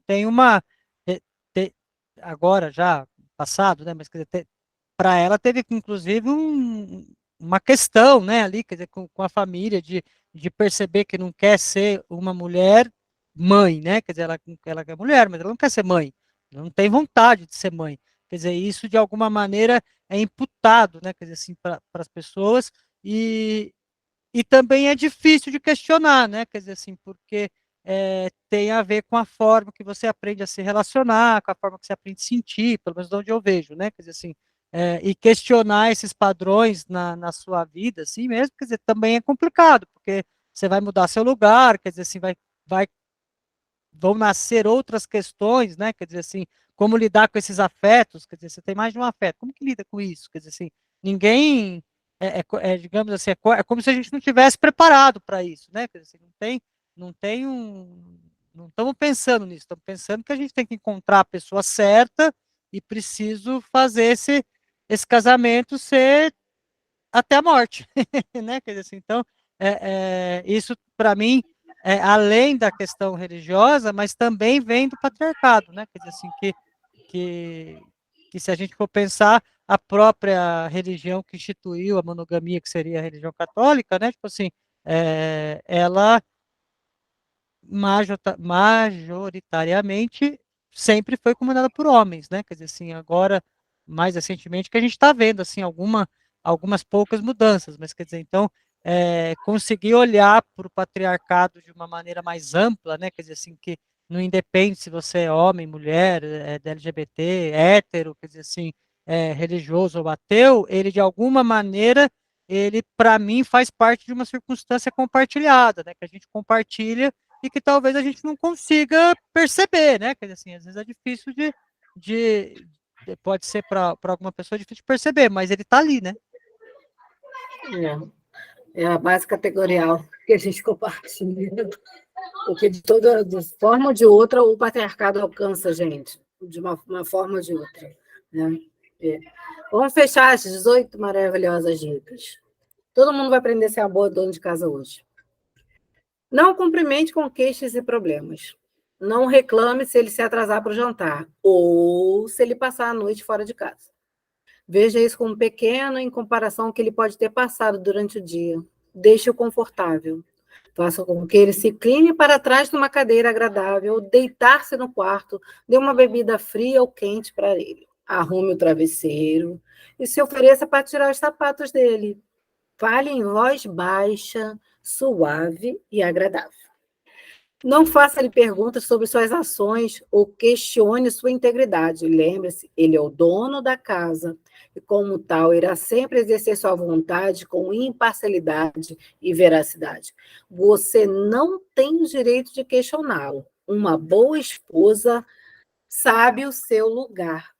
tem uma, te- te- agora já passado, né, mas quer dizer, para ela teve inclusive uma questão, né, ali, quer dizer, com a família de perceber que não quer ser uma mulher mãe, né, quer dizer, ela é mulher, mas ela não quer ser mãe, não tem vontade de ser mãe, quer dizer, isso de alguma maneira é imputado, né, quer dizer, assim, para as pessoas e também é difícil de questionar, né? Quer dizer assim, porque tem a ver com a forma que você aprende a se relacionar, com a forma que você aprende a sentir, pelo menos de onde eu vejo, né? Quer dizer assim, e questionar esses padrões na sua vida, assim mesmo, quer dizer, também é complicado, porque você vai mudar seu lugar, quer dizer assim, vai vão nascer outras questões, né? Quer dizer assim, como lidar com esses afetos, quer dizer, você tem mais de um afeto, como que lida com isso? Quer dizer assim, ninguém, digamos assim, é como se a gente não tivesse preparado para isso, né? Quer dizer assim, não estamos pensando nisso, estamos pensando que a gente tem que encontrar a pessoa certa e preciso fazer esse casamento ser até a morte, né? Quer dizer assim, então, isso para mim além da questão religiosa, mas também vem do patriarcado, né? Quer dizer assim que, que se a gente for pensar a própria religião que instituiu a monogamia, que seria a religião católica, né? Tipo assim, ela majoritariamente sempre foi comandada por homens, né? Quer dizer assim, agora mais recentemente que a gente está vendo assim algumas poucas mudanças, mas quer dizer, então conseguir olhar para o patriarcado de uma maneira mais ampla, né? Quer dizer assim que não independe se você é homem, mulher, LGBT, hétero, quer dizer assim, religioso ou ateu, ele de alguma maneira ele para mim faz parte de uma circunstância compartilhada, né? Que a gente compartilha e que talvez a gente não consiga perceber, né? Quer dizer assim, às vezes é difícil pode ser para alguma pessoa difícil de perceber, mas ele está ali, né? É a base categorial que a gente compartilha, porque de forma ou de outra o patriarcado alcança a gente, de uma forma ou de outra, né? Vamos fechar as 18 maravilhosas dicas. Todo mundo vai aprender a ser uma boa dona de casa hoje. Não cumprimente com queixas e problemas. Não reclame se ele se atrasar para o jantar ou se ele passar a noite fora de casa. Veja isso como pequeno em comparação ao que ele pode ter passado durante o dia. Deixe-o confortável. Faça com que ele se incline para trás numa cadeira agradável, deitar-se no quarto, dê uma bebida fria ou quente para ele. Arrume o travesseiro e se ofereça para tirar os sapatos dele. Fale em voz baixa, suave e agradável. Não faça-lhe perguntas sobre suas ações ou questione sua integridade. Lembre-se, ele é o dono da casa e, como tal, irá sempre exercer sua vontade com imparcialidade e veracidade. Você não tem o direito de questioná-lo. Uma boa esposa sabe o seu lugar.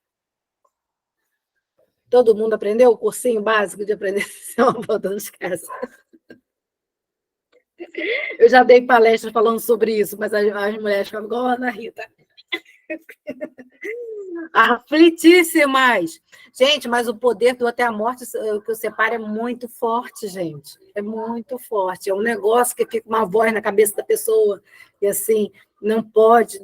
Todo mundo aprendeu o cursinho básico de aprender a ser uma boa dona de casa? Eu já dei palestra falando sobre isso, mas as mulheres ficam igual a Ana Rita. Aflitíssimas. Gente, mas o poder do até a morte que o separa é muito forte, gente. É muito forte. É um negócio que fica uma voz na cabeça da pessoa. E assim, não pode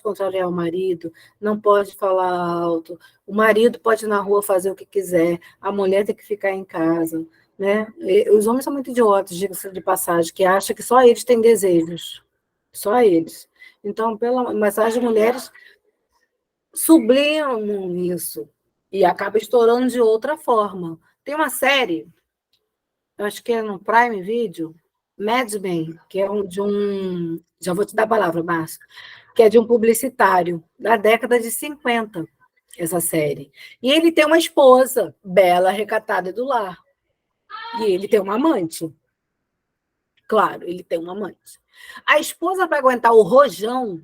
contrariar o marido, não pode falar alto. O marido pode ir na rua fazer o que quiser, a mulher tem que ficar em casa. Né? Os homens são muito idiotas, diga-se de passagem, que acham que só eles têm desejos. Só eles. Então, mas as mulheres sublimam isso e acaba estourando de outra forma. Tem uma série, acho que é no Prime Video, Mad Men, que é já vou te dar a palavra, Márcio, que é de um publicitário da década de 50, essa série. E ele tem uma esposa bela, recatada do lar. E ele tem uma amante. Claro, ele tem um amante. A esposa, para aguentar o rojão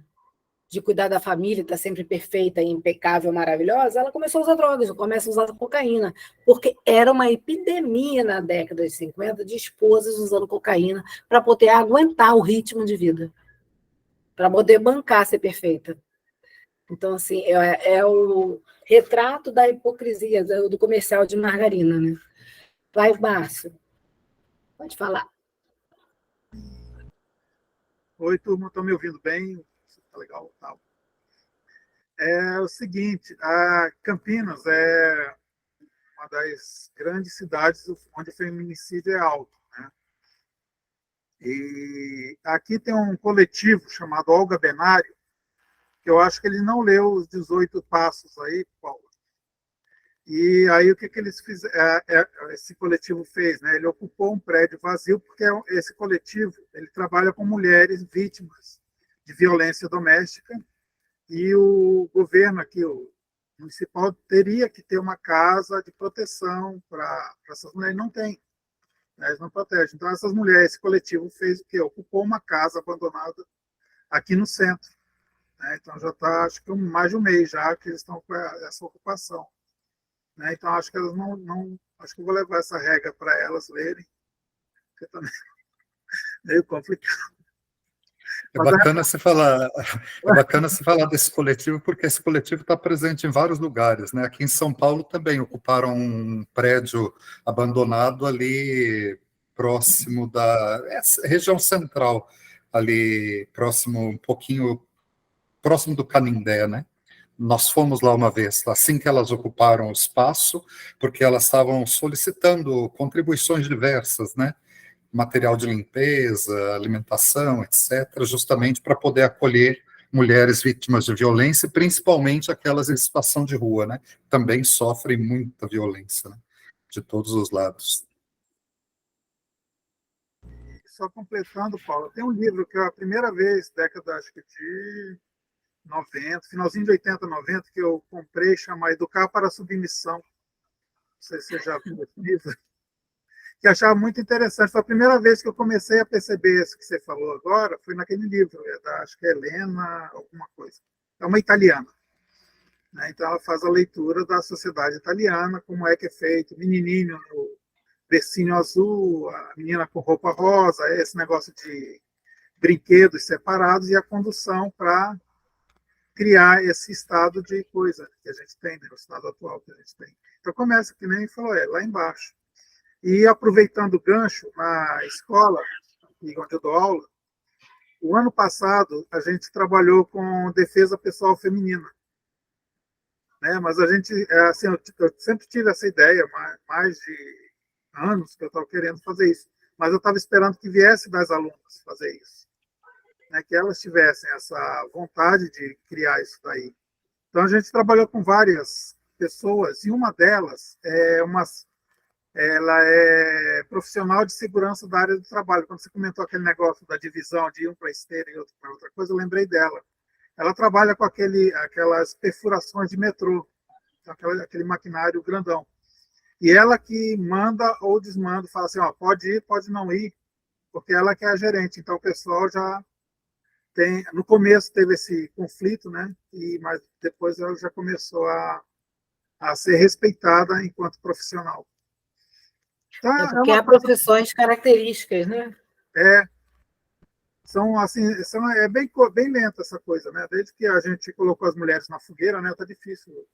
de cuidar da família, estar sempre perfeita, impecável, maravilhosa, ela começou a usar drogas, começa a usar cocaína, porque era uma epidemia na década de 50 de esposas usando cocaína para poder aguentar o ritmo de vida, para poder bancar ser perfeita. Então, assim, é o retrato da hipocrisia do comercial de margarina, né? Vai, Márcio, pode falar. Oi, turma, estão me ouvindo bem? Tá legal, tal. É o seguinte, a Campinas é uma das grandes cidades onde o feminicídio é alto, né? E aqui tem um coletivo chamado Olga Benário, que eu acho que ele não leu os 18 passos aí, Paulo. E aí o que eles fizeram, esse coletivo fez, né? Ele ocupou um prédio vazio, porque esse coletivo ele trabalha com mulheres vítimas de violência doméstica, e o governo aqui, o municipal, teria que ter uma casa de proteção para essas mulheres. Não tem, né? Eles não protegem. Então, essas mulheres, esse coletivo fez o quê? Ocupou uma casa abandonada aqui no centro, né? Então, já está, acho que mais de um mês já que eles estão com essa ocupação, né? Então, acho que elas não acho que eu vou levar essa regra para elas lerem, porque também é meio complicado. É bacana se falar desse coletivo, porque esse coletivo está presente em vários lugares, né? Aqui em São Paulo também ocuparam um prédio abandonado ali próximo da região central, ali próximo, um pouquinho próximo do Canindé, né? Nós fomos lá uma vez, assim que elas ocuparam o espaço, porque elas estavam solicitando contribuições diversas, né? Material de limpeza, alimentação, etc., justamente para poder acolher mulheres vítimas de violência, principalmente aquelas em situação de rua, né? Também sofrem muita violência, né? De todos os lados. Só completando, Paulo, tem um livro que é a primeira vez, década acho que de 90, finalzinho de 80, 90, que eu comprei, chama Educar para a Submissão. Não sei se você já viu esse livro. Que achava muito interessante. Foi a primeira vez que eu comecei a perceber isso que você falou agora, foi naquele livro, acho que é Helena, alguma coisa. É uma italiana, né? Então ela faz a leitura da sociedade italiana, como é que é feito, o menininho no bercinho azul, a menina com roupa rosa, esse negócio de brinquedos separados e a condução para criar esse estado de coisa que a gente tem, né? O estado atual que a gente tem. Então começa, que nem falou, lá embaixo. E aproveitando o gancho, na escola, onde eu dou aula, o ano passado a gente trabalhou com defesa pessoal feminina, né? Mas a gente, assim, eu sempre tive essa ideia, mais de anos que eu estava querendo fazer isso, mas eu estava esperando que viesse das alunas fazer isso, né? Que elas tivessem essa vontade de criar isso daí. Então a gente trabalhou com várias pessoas, e uma delas ela é profissional de segurança da área do trabalho. Quando você comentou aquele negócio da divisão de um para esteira e outro para outra coisa, eu lembrei dela. Ela trabalha com aquelas perfurações de metrô, aquele maquinário grandão. E ela que manda ou desmanda, fala assim, ó, pode ir, pode não ir, porque ela que é a gerente. Então o pessoal já tem... No começo teve esse conflito, né? Mas depois ela já começou a ser respeitada enquanto profissional. É porque há profissões características, né? É bem lenta essa coisa, né? Desde que a gente colocou as mulheres na fogueira, né? Tá difícil.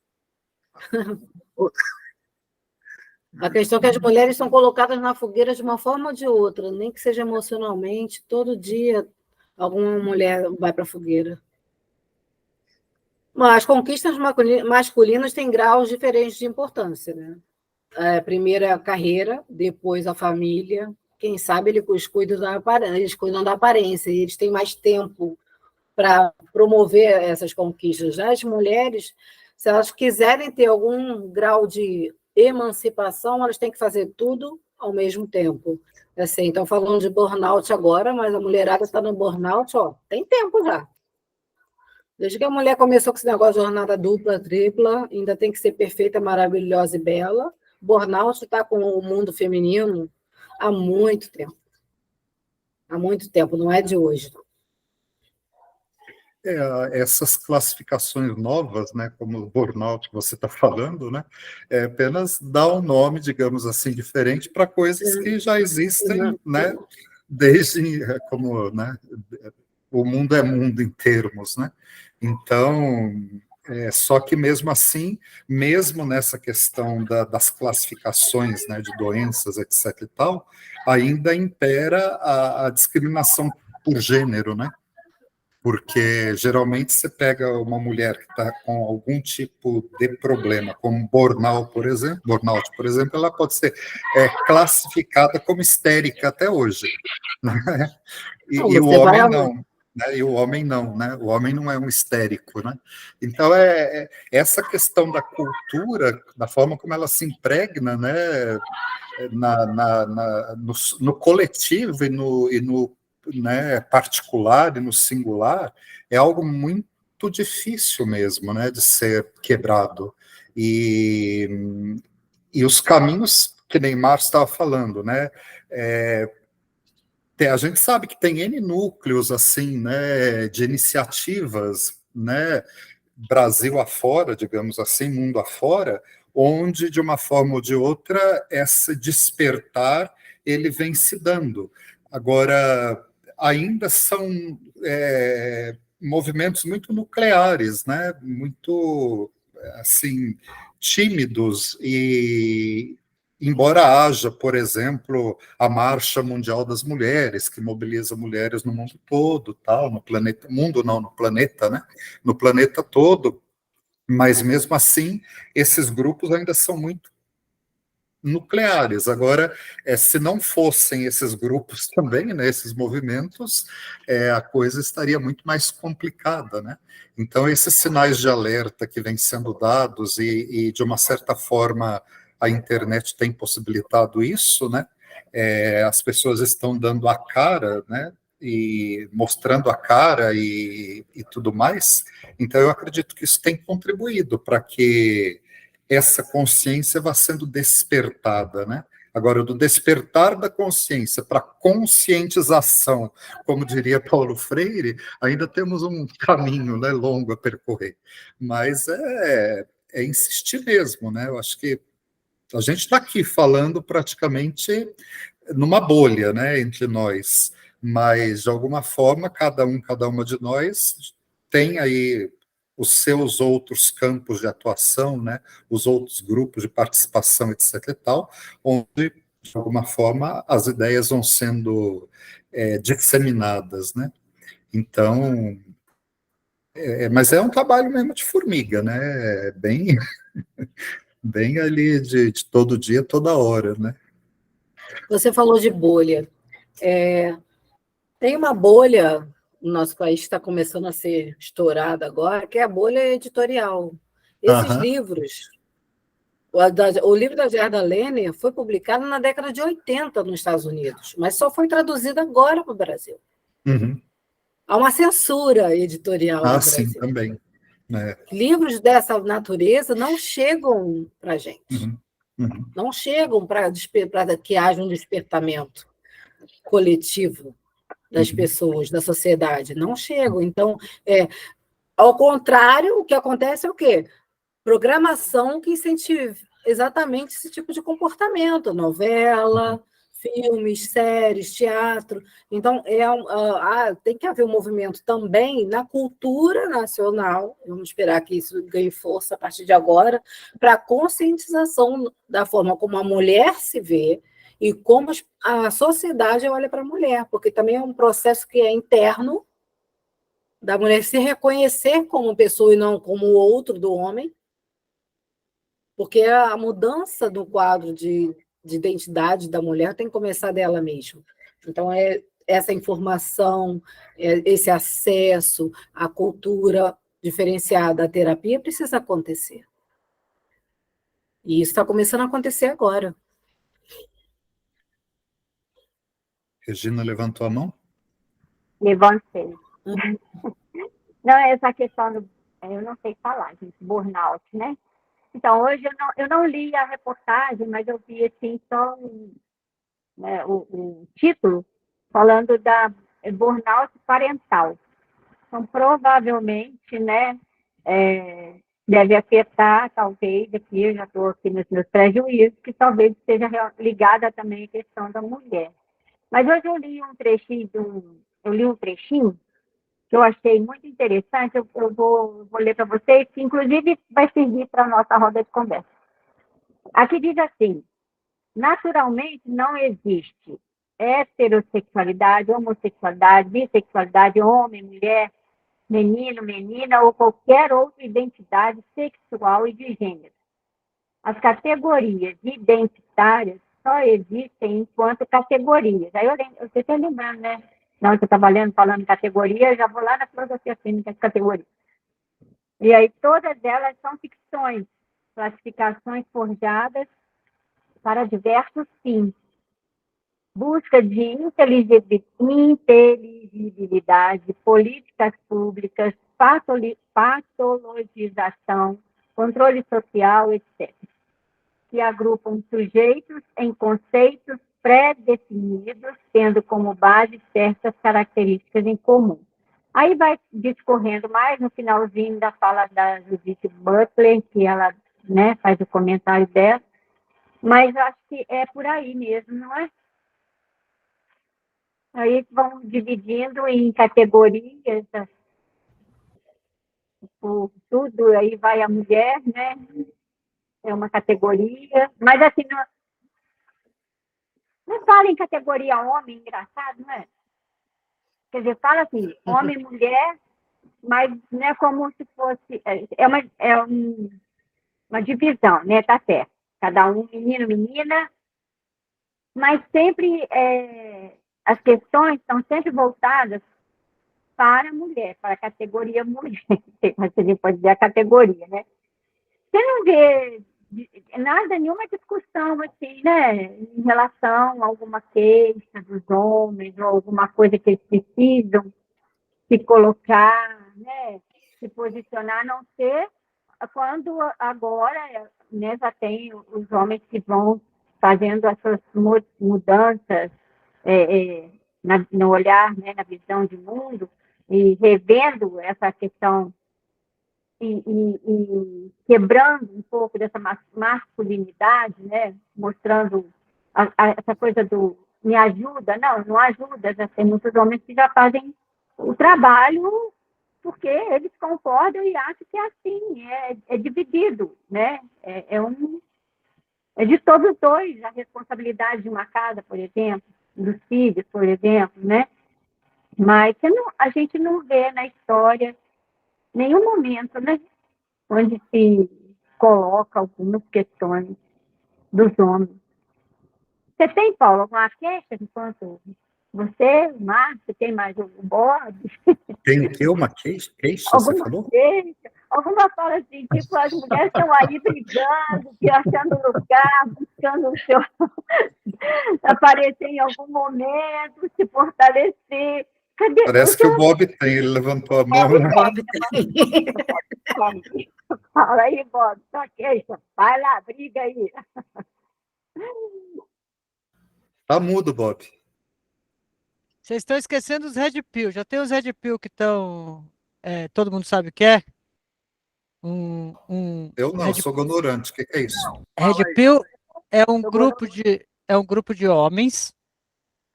A questão é que as mulheres são colocadas na fogueira de uma forma ou de outra, nem que seja emocionalmente, todo dia alguma mulher vai para a fogueira. Mas as conquistas masculinas têm graus diferentes de importância, né? Primeiro é a carreira, depois a família. Quem sabe eles cuidam da aparência, e eles têm mais tempo para promover essas conquistas. Já as mulheres, se elas quiserem ter algum grau de emancipação, elas têm que fazer tudo ao mesmo tempo. Assim, estão falando de burnout agora, mas a mulherada está no burnout, tem tempo já. Desde que a mulher começou com esse negócio de jornada dupla, tripla, ainda tem que ser perfeita, maravilhosa e bela. Burnout está com o mundo feminino há muito tempo. há muito tempo, não é de hoje. Essas classificações novas, né, como o burnout que você está falando, né, apenas dá um nome, digamos assim, diferente para coisas que já existem, né, desde como, né, o mundo é mundo em termos, né? Então, só que mesmo assim, mesmo nessa questão das classificações, né, de doenças, etc. e tal, ainda impera a discriminação por gênero, né? Porque geralmente você pega uma mulher que está com algum tipo de problema, como burnout, por exemplo, ela pode ser classificada como histérica até hoje, né? E o homem não, né? E o homem não, né? O homem não é um histérico, né? Então essa questão da cultura, da forma como ela se impregna, né? No coletivo e no né, particular e no singular, é algo muito difícil mesmo, né, de ser quebrado. E os caminhos que Neymar estava falando, né, a gente sabe que tem N núcleos assim, né, de iniciativas, né, Brasil afora, digamos assim, mundo afora, onde de uma forma ou de outra esse despertar ele vem se dando. Agora ainda são movimentos muito nucleares, né, muito assim tímidos e embora haja, por exemplo, a Marcha Mundial das Mulheres, que mobiliza mulheres no mundo todo, tal, no planeta, mundo não, no planeta, né? No planeta todo, mas mesmo assim, esses grupos ainda são muito nucleares. Agora, se não fossem esses grupos também, né, esses movimentos, a coisa estaria muito mais complicada, né? Então, esses sinais de alerta que vêm sendo dados e de uma certa forma a internet tem possibilitado isso, né? As pessoas estão dando a cara, né? E mostrando a cara e tudo mais. Então, eu acredito que isso tem contribuído para que essa consciência vá sendo despertada, né? Agora, do despertar da consciência para conscientização, como diria Paulo Freire, ainda temos um caminho, né, longo a percorrer. Mas é insistir mesmo, né? Eu acho que a gente está aqui falando praticamente numa bolha, né, entre nós, mas de alguma forma cada uma de nós tem aí os seus outros campos de atuação, né, os outros grupos de participação, etc. e tal, onde de alguma forma as ideias vão sendo disseminadas, né? Então, mas é um trabalho mesmo de formiga, né? Bem bem ali de todo dia, toda hora, né? Você falou de bolha. Tem uma bolha no nosso país que está começando a ser estourada agora, que é a bolha editorial. Esses livros, o livro da Gerda Lerner foi publicado na década de 80 nos Estados Unidos, mas só foi traduzido agora para o Brasil. Uhum. Há uma censura editorial no sim, Brasil. também. Livros dessa natureza não chegam para a gente. Uhum. Não chegam para que haja um despertamento coletivo das pessoas, da sociedade. Não chegam. Então, ao contrário, o que acontece é o quê? Programação que incentive exatamente esse tipo de comportamento. Novela, filmes, séries, teatro. Então, tem que haver um movimento também na cultura nacional, vamos esperar que isso ganhe força a partir de agora, para a conscientização da forma como a mulher se vê e como a sociedade olha para a mulher, porque também é um processo que é interno, da mulher se reconhecer como pessoa e não como o outro do homem, porque a mudança do quadro de identidade da mulher tem que começar dela mesma. Então, essa informação, esse acesso à cultura diferenciada, à terapia, precisa acontecer. E isso está começando a acontecer agora. Regina levantou a mão? Levantei. Não, essa questão eu não sei falar, gente, burnout, né? Então, hoje eu não li a reportagem, mas eu vi assim, só né, o título, falando da burnout parental. Então, provavelmente, né, deve afetar, talvez, aqui, eu já estou aqui nos meus prejuízos, que talvez esteja ligada também à questão da mulher. Mas hoje eu li um trechinho que eu achei muito interessante, eu vou ler para vocês, que inclusive vai servir para a nossa roda de conversa. Aqui diz assim: naturalmente não existe heterossexualidade, homossexualidade, bissexualidade, homem, mulher, menino, menina ou qualquer outra identidade sexual e de gênero. As categorias identitárias só existem enquanto categorias. Aí você está lembrando, né? Não, você está falando categoria, eu já vou lá na filosofia clínica de categoria. E aí todas elas são ficções, classificações forjadas para diversos fins. Busca de inteligibilidade, políticas públicas, patologização, controle social, etc., que agrupam sujeitos em conceitos pré-definidos, tendo como base certas características em comum. Aí vai discorrendo mais no finalzinho da fala da Judith Butler, que ela, né, faz o comentário dela, mas acho que é por aí mesmo, não é? Aí vão dividindo em categorias, por tudo, aí vai a mulher, né? É uma categoria, mas assim, não fala em categoria homem, engraçado, não é? Quer dizer, fala assim, homem e mulher, mas não é como se fosse, uma divisão, né? Tá certo. Cada um, menino, menina, mas sempre as questões estão sempre voltadas para a mulher, para a categoria mulher. Você pode dizer a categoria, né? Você não vê nenhuma discussão assim, né, em relação a alguma queixa dos homens ou alguma coisa que eles precisam se colocar, né, se posicionar, a não ser quando agora, né, já tem os homens que vão fazendo as suas mudanças no olhar, né, na visão de mundo, e revendo essa questão e quebrando um pouco dessa masculinidade, né, mostrando essa coisa do me ajuda, não ajuda, já tem muitos homens que já fazem o trabalho porque eles concordam e acham que é assim, é dividido, né, é de todos os dois, a responsabilidade de uma casa, por exemplo, dos filhos, por exemplo, né, mas a gente não vê na história nenhum momento, né, onde se coloca algumas questões dos homens. Você tem, Paulo, alguma queixa enquanto você, Márcio, tem mais o Bob? Tem o quê? Uma queixa, você falou? Queixa, alguma fala assim, tipo, as mulheres estão aí brigando, achando lugar, buscando o seu aparecer em algum momento, se fortalecer. Cadê? Parece que o Bob tem, ele levantou a mão. Bob tem. Fala aí, Bob, sua queixa. Vai lá, briga aí. Tá mudo, Bob. Vocês estão esquecendo os Red Pill. Já tem os Red Pill que estão... todo mundo sabe o que é? Eu não, sou ignorante. O que é isso? Red Pill é um grupo de homens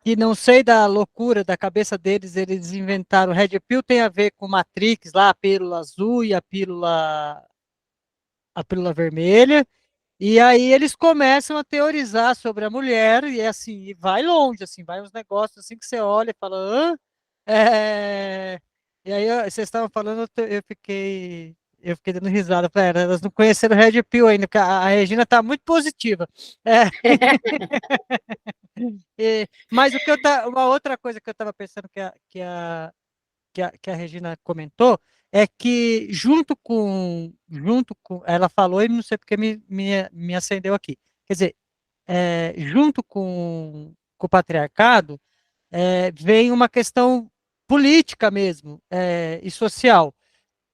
que, não sei da loucura da cabeça deles, eles inventaram. Red Pill tem a ver com Matrix, lá a pílula azul e a pílula vermelha. E aí eles começam a teorizar sobre a mulher e assim, e vai longe, assim, vai uns negócios assim que você olha e fala, hã? E aí vocês estavam falando, eu fiquei dando risada. Falei, elas não conheceram o Red Pill ainda, porque a Regina está muito positiva. Mas uma outra coisa que eu estava pensando que a Regina comentou é que junto com ela falou e não sei porque me acendeu aqui. Quer dizer, junto com o patriarcado, vem uma questão política mesmo, e social,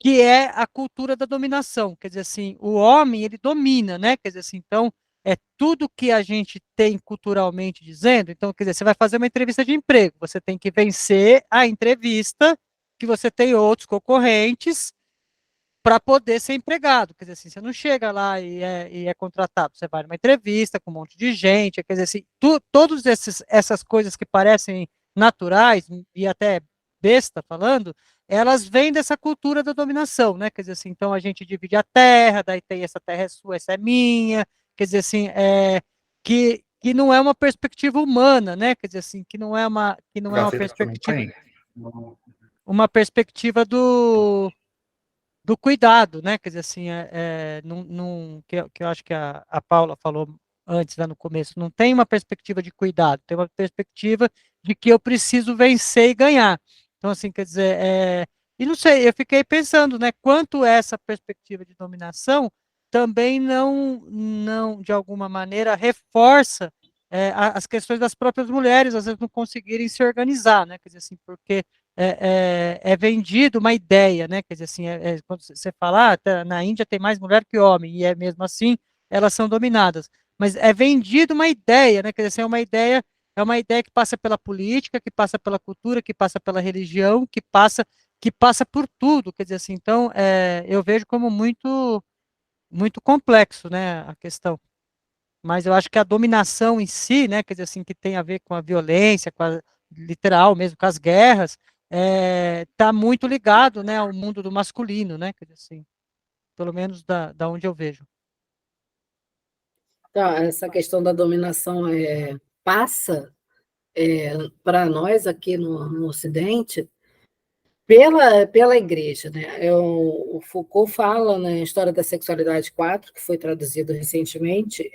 que é a cultura da dominação. Quer dizer assim, o homem, ele domina, né? Quer dizer assim, então, é tudo que a gente tem culturalmente dizendo. Então, quer dizer, você vai fazer uma entrevista de emprego, você tem que vencer a entrevista, que você tem outros concorrentes para poder ser empregado. Quer dizer assim, você não chega lá e é contratado, você vai numa entrevista com um monte de gente, quer dizer assim, todas essas coisas que parecem naturais e até besta falando, elas vêm dessa cultura da dominação, né? Quer dizer assim, então a gente divide a terra, daí tem essa terra é sua, essa é minha, quer dizer assim, que não é uma perspectiva humana, né? Quer dizer assim, que não é uma Gaveta não perspectiva, tem? uma perspectiva do cuidado, né? Quer dizer assim, que eu acho que a Paula falou antes, lá no começo, não tem uma perspectiva de cuidado, tem uma perspectiva de que eu preciso vencer e ganhar. Então, assim, quer dizer, e não sei, eu fiquei pensando, né, quanto essa perspectiva de dominação também não de alguma maneira, reforça as questões das próprias mulheres, às vezes não conseguirem se organizar, né? Quer dizer assim, porque é vendido uma ideia, né? Quer dizer assim, quando você fala, na Índia tem mais mulher que homem, e é mesmo assim, elas são dominadas. Mas é vendido uma ideia, né? Quer dizer assim, é uma ideia que passa pela política, que passa pela cultura, que passa pela religião, que passa por tudo. Quer dizer assim, então, eu vejo como muito, muito complexo, né, a questão. Mas eu acho que a dominação em si, né, quer dizer assim, que tem a ver com a violência, literal mesmo, com as guerras, está muito ligado, né, ao mundo do masculino, né, quer dizer assim, pelo menos da onde eu vejo. Então, essa questão da dominação passa para nós aqui no Ocidente pela igreja, né? O Foucault fala na História da Sexualidade 4, que foi traduzido recentemente,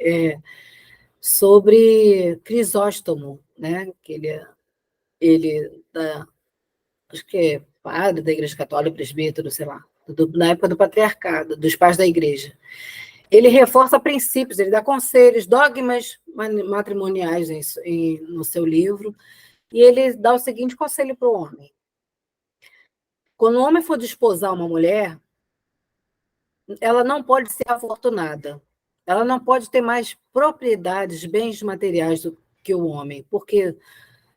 sobre Crisóstomo, né? Que acho que é padre da Igreja Católica, presbítero, sei lá, na época do patriarcado, dos pais da igreja. Ele reforça princípios, ele dá conselhos, dogmas matrimoniais no seu livro, e ele dá o seguinte conselho para o homem: quando o homem for desposar uma mulher, ela não pode ser afortunada, ela não pode ter mais propriedades, bens materiais do que o homem, porque,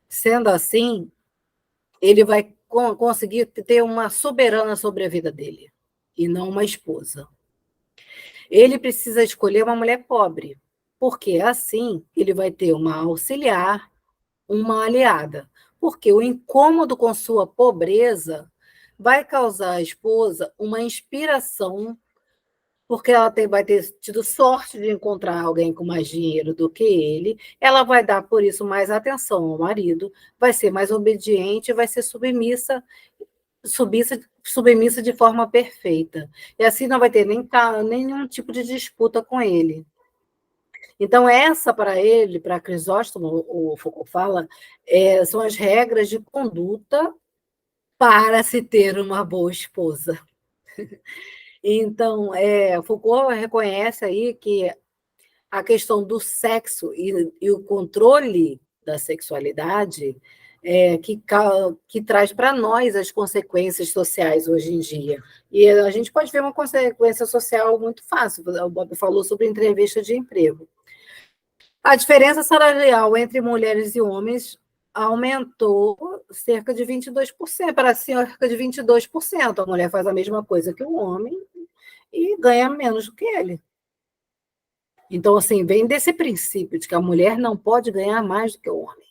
sendo assim, ele vai conseguir ter uma soberana sobre a vida dele, e não uma esposa. Ele precisa escolher uma mulher pobre, porque assim ele vai ter uma auxiliar, uma aliada, porque o incômodo com sua pobreza vai causar à esposa uma inspiração, porque ela vai ter tido sorte de encontrar alguém com mais dinheiro do que ele, ela vai dar, por isso, mais atenção ao marido, vai ser mais obediente, vai ser submissa de forma perfeita. E assim não vai ter nenhum tipo de disputa com ele. Então, essa para ele, para Crisóstomo, o Foucault fala, são as regras de conduta para se ter uma boa esposa. Então, Foucault reconhece aí que a questão do sexo e o controle da sexualidade que traz para nós as consequências sociais hoje em dia. E a gente pode ver uma consequência social muito fácil. O Bob falou sobre entrevista de emprego. A diferença salarial entre mulheres e homens aumentou cerca de 22%, para cerca de 22%. A mulher faz a mesma coisa que o homem e ganha menos do que ele. Então, assim, vem desse princípio de que a mulher não pode ganhar mais do que o homem.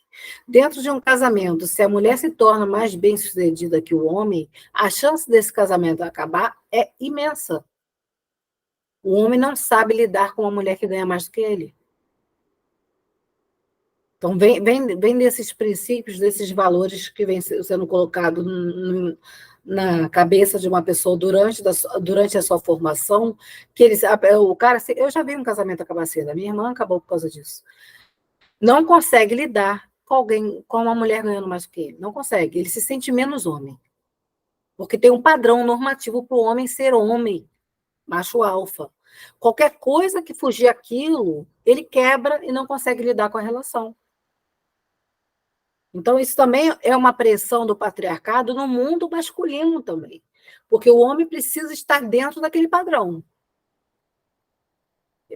Dentro de um casamento, se a mulher se torna mais bem-sucedida que o homem, a chance desse casamento acabar é imensa. O homem não sabe lidar com uma mulher que ganha mais do que ele. Então, vem desses princípios, desses valores que vem sendo colocados na cabeça de uma pessoa durante a sua formação, que o cara, eu já vi um casamento acabar cedo, a minha irmã acabou por causa disso. Não consegue lidar com uma mulher ganhando mais do que ele, não consegue, ele se sente menos homem, porque tem um padrão normativo para o homem ser homem, macho alfa. Qualquer coisa que fugir aquilo, ele quebra e não consegue lidar com a relação. Então, isso também é uma pressão do patriarcado no mundo masculino também, porque o homem precisa estar dentro daquele padrão.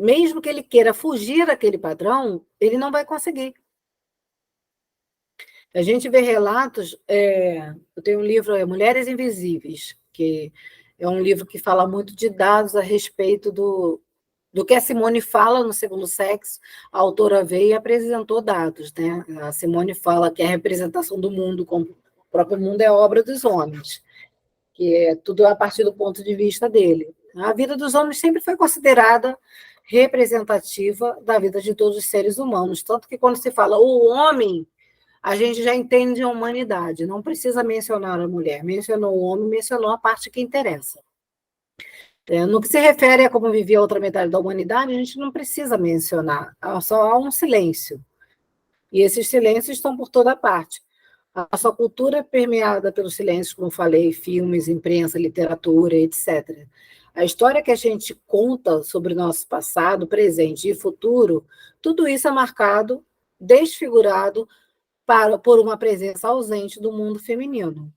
mesmo que ele queira fugir daquele padrão, ele não vai conseguir. A gente vê relatos, eu tenho um livro, Mulheres Invisíveis, que é um livro que fala muito de dados a respeito do que a Simone fala no Segundo Sexo. A autora veio e apresentou dados, né? A Simone fala que a representação do mundo, como o próprio mundo, é obra dos homens, que é tudo a partir do ponto de vista dele. A vida dos homens sempre foi considerada representativa da vida de todos os seres humanos, tanto que quando se fala o homem, a gente já entende a humanidade, não precisa mencionar a mulher, mencionou o homem, mencionou a parte que interessa. No que se refere a como vivia a outra metade da humanidade, a gente não precisa mencionar, só há um silêncio. E esses silêncios estão por toda parte. A nossa cultura é permeada pelos silêncios, como falei, filmes, imprensa, literatura, etc. A história que a gente conta sobre o nosso passado, presente e futuro, tudo isso é marcado, desfigurado, por uma presença ausente do mundo feminino.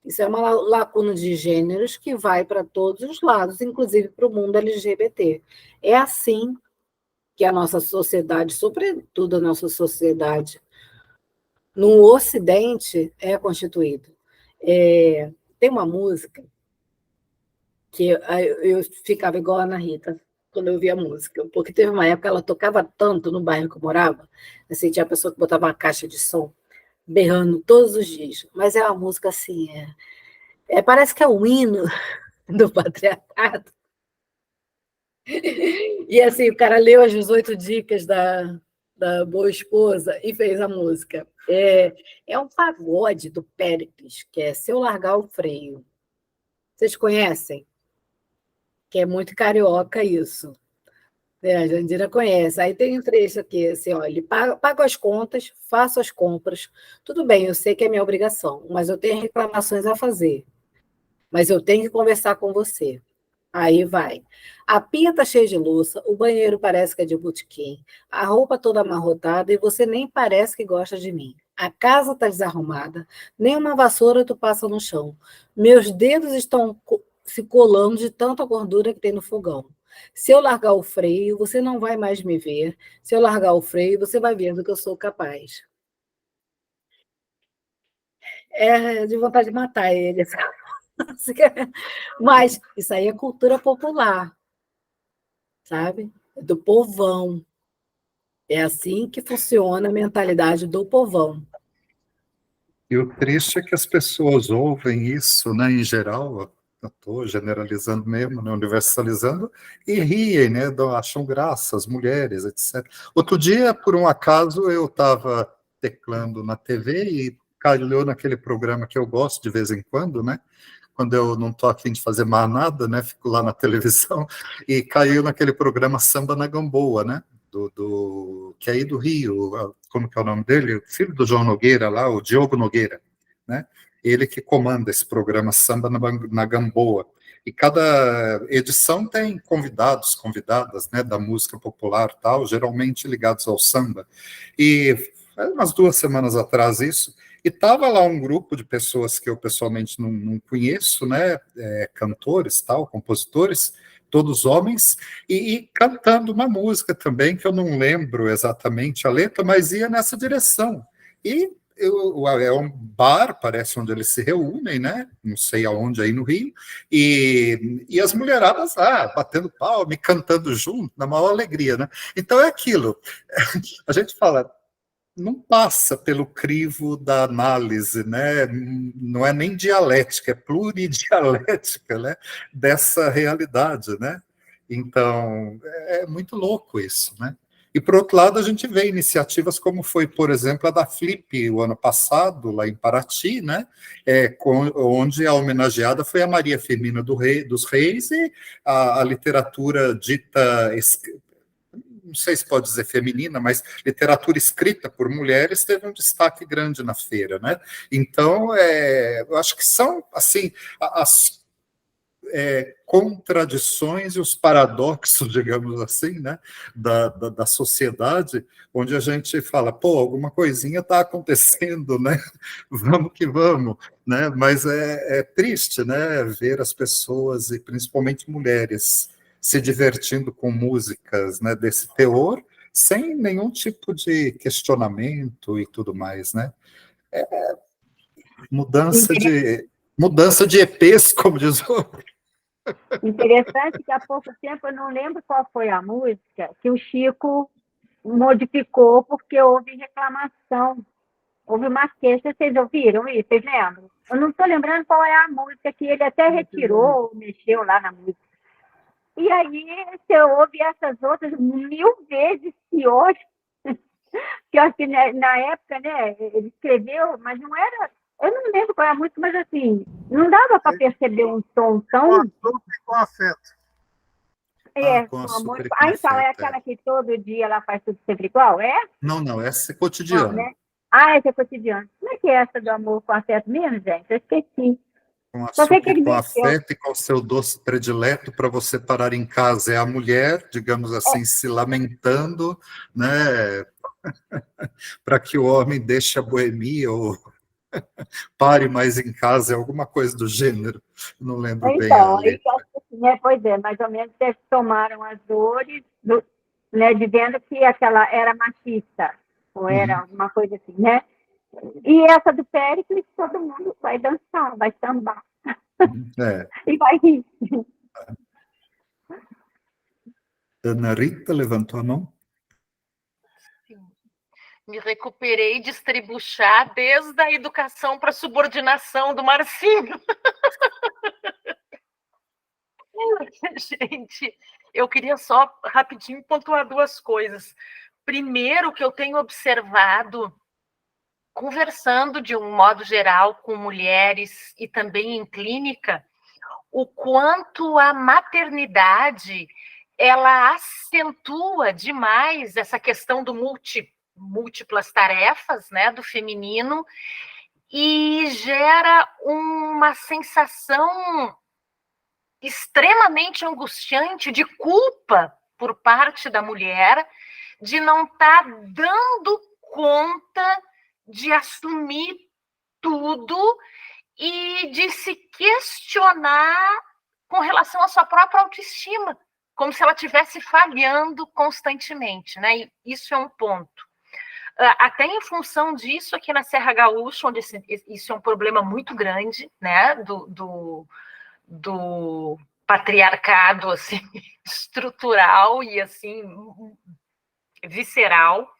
Isso é uma lacuna de gêneros que vai para todos os lados, inclusive para o mundo LGBT. É assim que a nossa sociedade, sobretudo a nossa sociedade no Ocidente, é constituída. Tem uma música que eu ficava igual a Ana Rita quando eu ouvia a música, porque teve uma época ela tocava tanto no bairro que eu morava, assim, tinha a pessoa que botava uma caixa de som berrando todos os dias, mas é uma música assim, parece que é um hino do patriarcado. E assim, o cara leu as 18 dicas da Boa Esposa e fez a música. É um pagode do Péricles, que é Se Eu Largar o Freio. Vocês conhecem? Que é muito carioca isso. A Jandira conhece. Aí tem um trecho aqui, assim, ó, ele paga as contas, faço as compras. Tudo bem, eu sei que é minha obrigação, mas eu tenho reclamações a fazer. Mas eu tenho que conversar com você. Aí vai. A pia está cheia de louça, o banheiro parece que é de botequim, a roupa toda amarrotada e você nem parece que gosta de mim. A casa está desarrumada, nem uma vassoura tu passa no chão. Meus dedos estão se colando de tanta gordura que tem no fogão. Se eu largar o freio, você não vai mais me ver. Se eu largar o freio, você vai ver do que eu sou capaz. É de vontade de matar ele. Mas isso aí é cultura popular, sabe? Do povão. É assim que funciona a mentalidade do povão. E o triste é que as pessoas ouvem isso, né, em geral, eu estou generalizando mesmo, né, universalizando, e riem, né, acham graça, as mulheres, etc. Outro dia, por um acaso, eu estava teclando na TV e calhou naquele programa que eu gosto de vez em quando, né, quando eu não estou a fim de fazer mais nada, né, fico lá na televisão, e caiu naquele programa Samba na Gamboa, né, que é aí do Rio, como que é o nome dele? O filho do João Nogueira lá, o Diogo Nogueira, né? Ele que comanda esse programa Samba na Gamboa. E cada edição tem convidados, convidadas, né, da música popular tal, geralmente ligados ao samba. E umas 2 semanas atrás isso, e estava lá um grupo de pessoas que eu pessoalmente não conheço, né, cantores, tal, compositores, todos homens, e cantando uma música também, que eu não lembro exatamente a letra, mas ia nessa direção. E é um bar, parece, onde eles se reúnem, né? Não sei aonde, aí no Rio, e as mulheradas lá, batendo palma e cantando junto, na maior alegria, né? Então é aquilo, a gente fala, não passa pelo crivo da análise, né? Não é nem dialética, é pluridialética, né? Dessa realidade, né? Então, é muito louco isso, né? E, por outro lado, a gente vê iniciativas como foi, por exemplo, a da Flip, o ano passado, lá em Paraty, né? Onde a homenageada foi a Maria Firmina dos Reis e a literatura dita, não sei se pode dizer feminina, mas literatura escrita por mulheres teve um destaque grande na feira, né? Então, eu acho que são, assim, as contradições e os paradoxos, digamos assim, né, da sociedade, onde a gente fala, pô, alguma coisinha está acontecendo, né? Vamos que vamos, né? Mas é triste, né, ver as pessoas, e principalmente mulheres, se divertindo com músicas, né, desse teor, sem nenhum tipo de questionamento e tudo mais, né? Mudança de EPs, como diz o... Interessante que há pouco tempo, eu não lembro qual foi a música, que o Chico modificou porque houve reclamação, houve uma queixa. Vocês ouviram isso? Vocês lembram? Eu não estou lembrando qual é a música, que ele até retirou, mexeu lá na música. E aí você ouve essas outras 1000 vezes piores, que eu acho que na época, né, ele escreveu, mas não era... Eu não lembro qual é a música, mas assim, não dava para perceber um tom tão... Com açúcar e com afeto. com açúcar e com então, é afeto, aquela que todo dia ela faz tudo sempre igual, é? Não, essa é Não, cotidiana. né? Essa é cotidiana. Como é que é essa do amor com afeto mesmo, gente? Eu esqueci. Com Só sei que açúcar ele e com mexeu. afeto e com o seu doce predileto para você parar em casa. É a mulher, digamos assim, se lamentando, né, para que o homem deixe a boemia ou pare mais em casa, é alguma coisa do gênero. Não lembro bem a Então, aí, letra. né, pois é, mais ou menos eles tomaram as dores, né, dizendo que aquela era machista, ou era alguma coisa assim, né? E essa do Péricles, todo mundo vai dançar, vai sambar É. e vai rir. Ana Rita levantou a mão. Me recuperei de estribuchar desde a educação para a subordinação do Marcinho. Gente, eu queria só rapidinho pontuar 2 coisas. Primeiro, que eu tenho observado, conversando de um modo geral com mulheres e também em clínica, o quanto a maternidade ela acentua demais essa questão do múltiplas tarefas, né, do feminino, e gera uma sensação extremamente angustiante de culpa por parte da mulher de não estar dando conta de assumir tudo e de se questionar com relação à sua própria autoestima, como se ela estivesse falhando constantemente, né? E isso é um ponto. Até em função disso, aqui na Serra Gaúcha, onde isso é um problema muito grande, né? Do patriarcado assim, estrutural e assim visceral.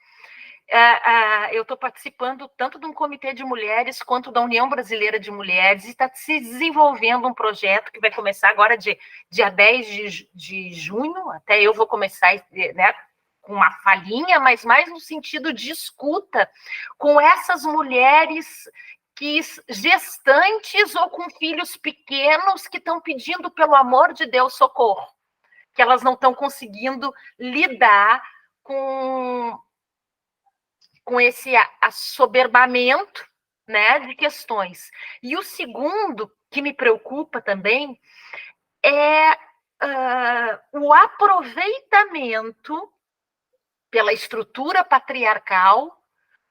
Eu estou participando tanto de um comitê de mulheres quanto da União Brasileira de Mulheres, e está se desenvolvendo um projeto que vai começar agora dia 10 de junho, até eu vou começar, né, com uma falinha, mas mais no sentido de escuta com essas mulheres gestantes ou com filhos pequenos que estão pedindo, pelo amor de Deus, socorro, que elas não estão conseguindo lidar com esse assoberbamento, né, de questões. E o segundo, que me preocupa também, é o aproveitamento pela estrutura patriarcal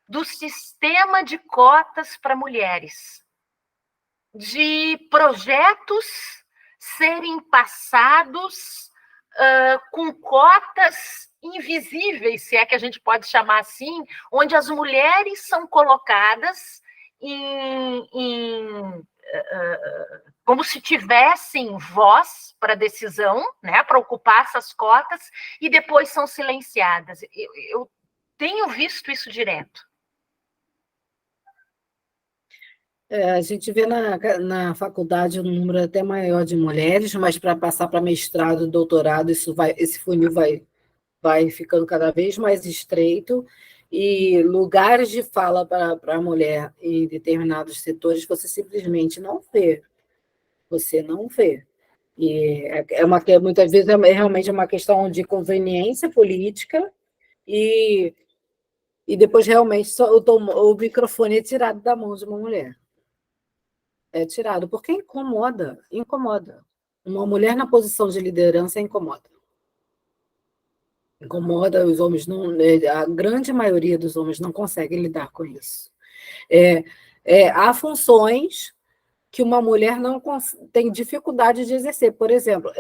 do sistema de cotas para mulheres, de projetos serem passados com cotas invisíveis, se é que a gente pode chamar assim, onde as mulheres são colocadas como se tivessem voz para decisão, né, para ocupar essas cotas, e depois são silenciadas. Eu tenho visto isso direto. A gente vê na faculdade um número até maior de mulheres, mas para passar para mestrado, doutorado, esse funil vai ficando cada vez mais estreito, e lugares de fala para a mulher em determinados setores você simplesmente não vê. Você não vê. E muitas vezes realmente uma questão de conveniência política, e depois realmente o microfone é tirado da mão de uma mulher. É tirado, porque incomoda. Uma mulher na posição de liderança incomoda. Incomoda, os homens não, a grande maioria dos homens não consegue lidar com isso. Há funções que uma mulher não tem dificuldade de exercer. Por exemplo,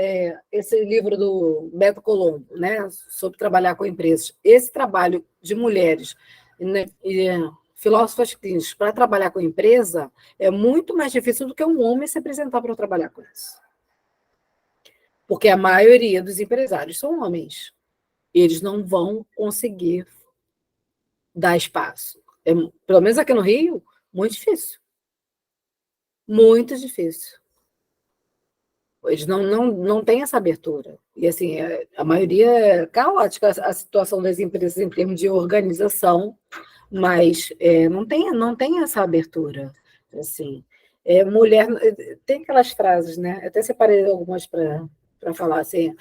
esse livro do Beto Colombo, né, sobre trabalhar com empresas, esse trabalho de mulheres, né, filósofas clínicas para trabalhar com empresa é muito mais difícil do que um homem se apresentar para trabalhar com isso. Porque a maioria dos empresários são homens. Eles não vão conseguir dar espaço. Pelo menos aqui no Rio, muito difícil. Muito difícil. Eles não têm essa abertura. E, assim, a maioria é caótica a situação das empresas em termos de organização, mas não tem essa abertura. Assim, mulher... Tem aquelas frases, né? Até separei algumas para falar assim,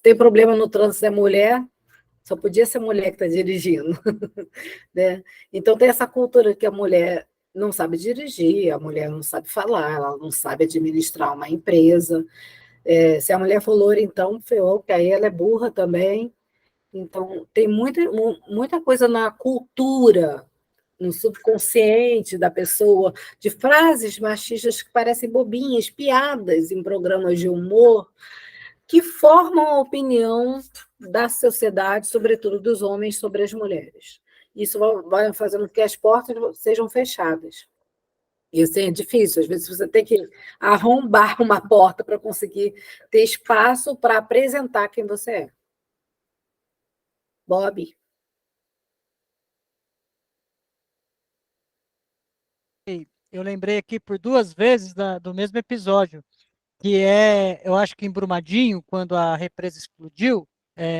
tem problema no trânsito, é mulher, só podia ser mulher que está dirigindo. Né? Então, tem essa cultura que a mulher não sabe dirigir, a mulher não sabe falar, ela não sabe administrar uma empresa. Se a mulher for loura, então, ferrou, porque aí ela é burra também. Então, tem muita coisa na cultura, no subconsciente da pessoa, de frases machistas que parecem bobinhas, piadas em programas de humor, que formam a opinião da sociedade, sobretudo dos homens, sobre as mulheres. Isso vai fazendo com que as portas sejam fechadas. E assim, é difícil, às vezes você tem que arrombar uma porta para conseguir ter espaço para apresentar quem você é. Bob? Eu lembrei aqui por 2 vezes do mesmo episódio, que eu acho que em Brumadinho, quando a represa explodiu,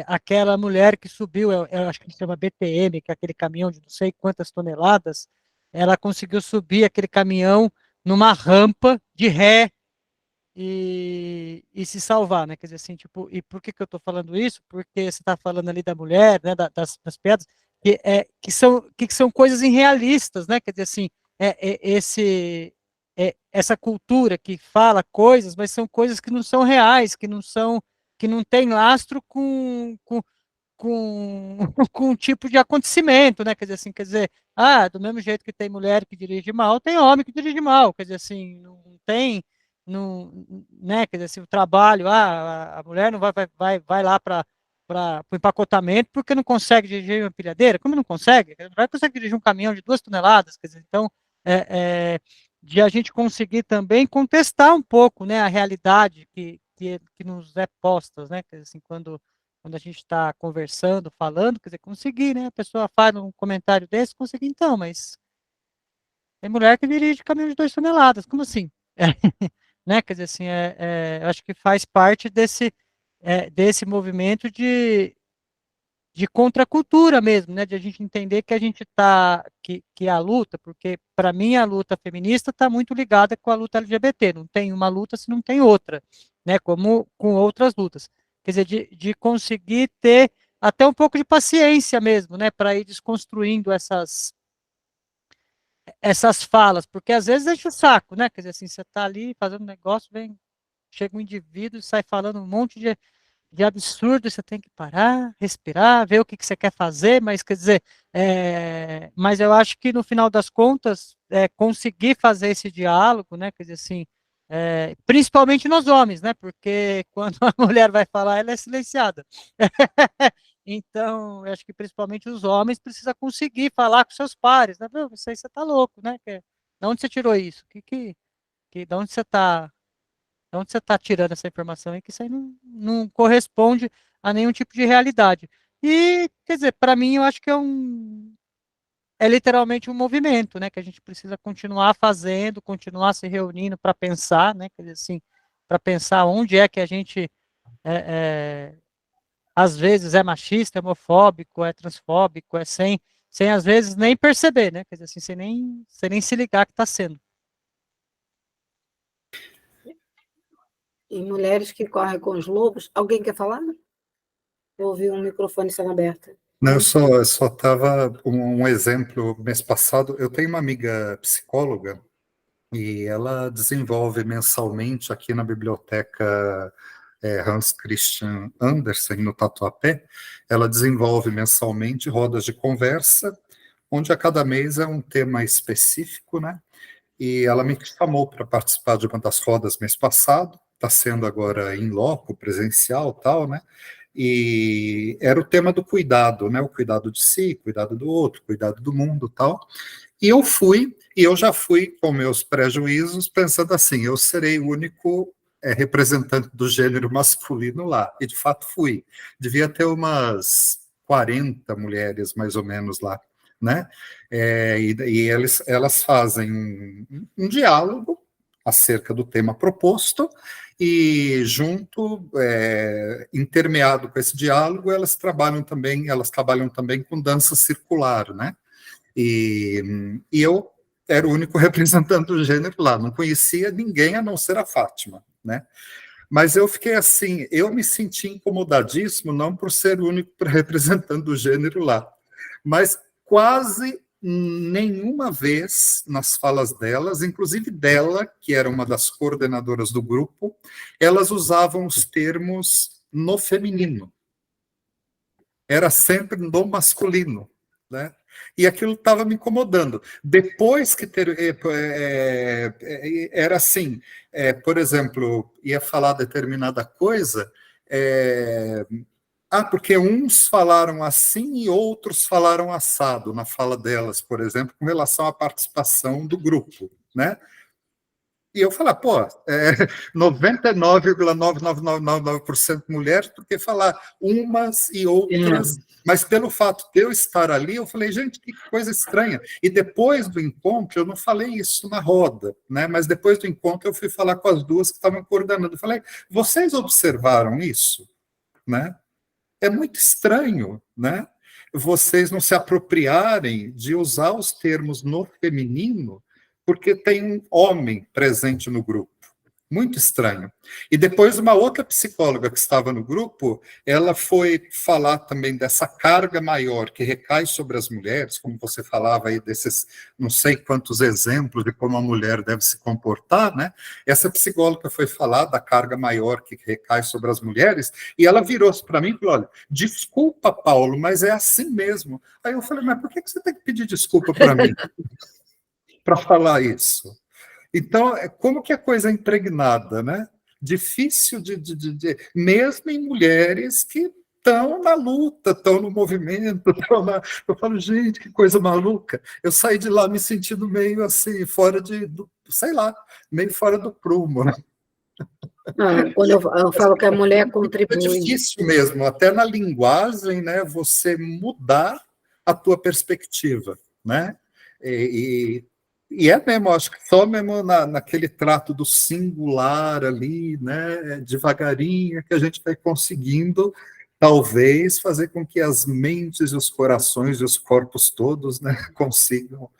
aquela mulher que subiu, eu acho que se chama BTM, que é aquele caminhão de não sei quantas toneladas, ela conseguiu subir aquele caminhão numa rampa de ré e se salvar, né? Quer dizer assim, tipo, e por que eu estou falando isso? Porque você está falando ali da mulher, né? Das piadas, que são coisas irrealistas, né? Quer dizer assim, essa cultura que fala coisas, mas são coisas que não são reais, que não tem lastro com um tipo de acontecimento, né? Quer dizer assim, do mesmo jeito que tem mulher que dirige mal, tem homem que dirige mal, quer dizer assim, não tem, não, né? Quer dizer assim, o trabalho, a mulher não vai lá para o empacotamento porque não consegue dirigir uma empilhadeira, como não consegue? Não vai conseguir dirigir um caminhão de 2 toneladas, quer dizer, então, de a gente conseguir também contestar um pouco, né, a realidade que nos é posta, né, quer dizer assim, quando a gente está conversando, falando, quer dizer, conseguir, né? A pessoa faz um comentário desse, conseguir, então, mas tem mulher que dirige caminhão de 2 toneladas, como assim? Né? Quer dizer, assim, eu acho que faz parte desse movimento de contracultura mesmo, né? De a gente entender que a gente que a luta, porque para mim a luta feminista está muito ligada com a luta LGBT, não tem uma luta se não tem outra, né? Como com outras lutas. Quer dizer, de conseguir ter até um pouco de paciência mesmo, né? Para ir desconstruindo essas falas, porque às vezes enche o saco, né? Quer dizer, assim, você está ali fazendo um negócio, chega um indivíduo e sai falando um monte de absurdo, você tem que parar, respirar, ver o que você quer fazer, mas quer dizer, mas eu acho que no final das contas, conseguir fazer esse diálogo, né, quer dizer assim, principalmente nós homens, né, porque quando a mulher vai falar, ela é silenciada. Então, eu acho que principalmente os homens precisam conseguir falar com seus pares, né, isso aí você tá louco, né, de onde você tirou isso? De onde você está tirando essa informação e que isso aí não corresponde a nenhum tipo de realidade. E, quer dizer, para mim, eu acho que é literalmente um movimento, né, que a gente precisa continuar fazendo, continuar se reunindo para pensar, né, quer dizer assim, para pensar onde é que a gente, às vezes, é machista, é homofóbico, é transfóbico, sem às vezes, nem perceber, né, quer dizer assim, sem nem se ligar que está sendo. E mulheres que correm com os lobos. Alguém quer falar? Eu ouvi um microfone sendo aberto. Não, eu só estava um exemplo. Mês passado, eu tenho uma amiga psicóloga e ela desenvolve mensalmente aqui na biblioteca Hans Christian Andersen, no Tatuapé, ela desenvolve mensalmente rodas de conversa, onde a cada mês é um tema específico, né? e ela me chamou para participar de uma das rodas mês passado, está sendo agora em loco, presencial, tal, né? E era o tema do cuidado, né? O cuidado de si, cuidado do outro, cuidado do mundo, tal. E eu fui, e eu já fui com meus prejuízos, pensando assim, eu serei o único representante do gênero masculino lá, e de fato fui. Devia ter umas 40 mulheres, mais ou menos, lá, né? E elas fazem um diálogo acerca do tema proposto, e junto, intermeado com esse diálogo, elas trabalham também com dança circular, né? E eu era o único representante do gênero lá, não conhecia ninguém a não ser a Fátima, né? Mas eu fiquei assim, eu me senti incomodadíssimo, não por ser o único representante do gênero lá, mas quase nenhuma vez nas falas delas, inclusive dela, que era uma das coordenadoras do grupo, elas usavam os termos no feminino. Era sempre no masculino, né? E aquilo estava me incomodando. Depois que era assim, por exemplo, ia falar determinada coisa, porque uns falaram assim e outros falaram assado na fala delas, por exemplo, com relação à participação do grupo, né? E eu falei, 99,99999% mulheres, porque falar umas e outras, mas pelo fato de eu estar ali, eu falei, gente, que coisa estranha. E depois do encontro, eu não falei isso na roda, né? Mas depois do encontro eu fui falar com as duas que estavam coordenando. Eu falei, vocês observaram isso, né? É muito estranho, né? Vocês não se apropriarem de usar os termos no feminino porque tem um homem presente no grupo. Muito estranho. E depois uma outra psicóloga que estava no grupo, ela foi falar também dessa carga maior que recai sobre as mulheres, como você falava aí desses não sei quantos exemplos de como a mulher deve se comportar, né? Essa psicóloga foi falar da carga maior que recai sobre as mulheres, e ela virou-se para mim e falou, olha, desculpa, Paulo, mas é assim mesmo. Aí eu falei, mas por que você tem que pedir desculpa para mim? Para falar isso? Então, como que a coisa é impregnada, né? Difícil mesmo em mulheres que estão na luta, estão no movimento, eu falo, gente, que coisa maluca. Eu saí de lá me sentindo meio assim, sei lá, meio fora do prumo, né? Quando eu falo que a mulher contribui. É difícil mesmo, até na linguagem, né? Você mudar a tua perspectiva, né? E é mesmo, acho que só mesmo naquele trato do singular ali, né, devagarinho, que a gente vai conseguindo, talvez, fazer com que as mentes, os corações e os corpos todos, né, consigam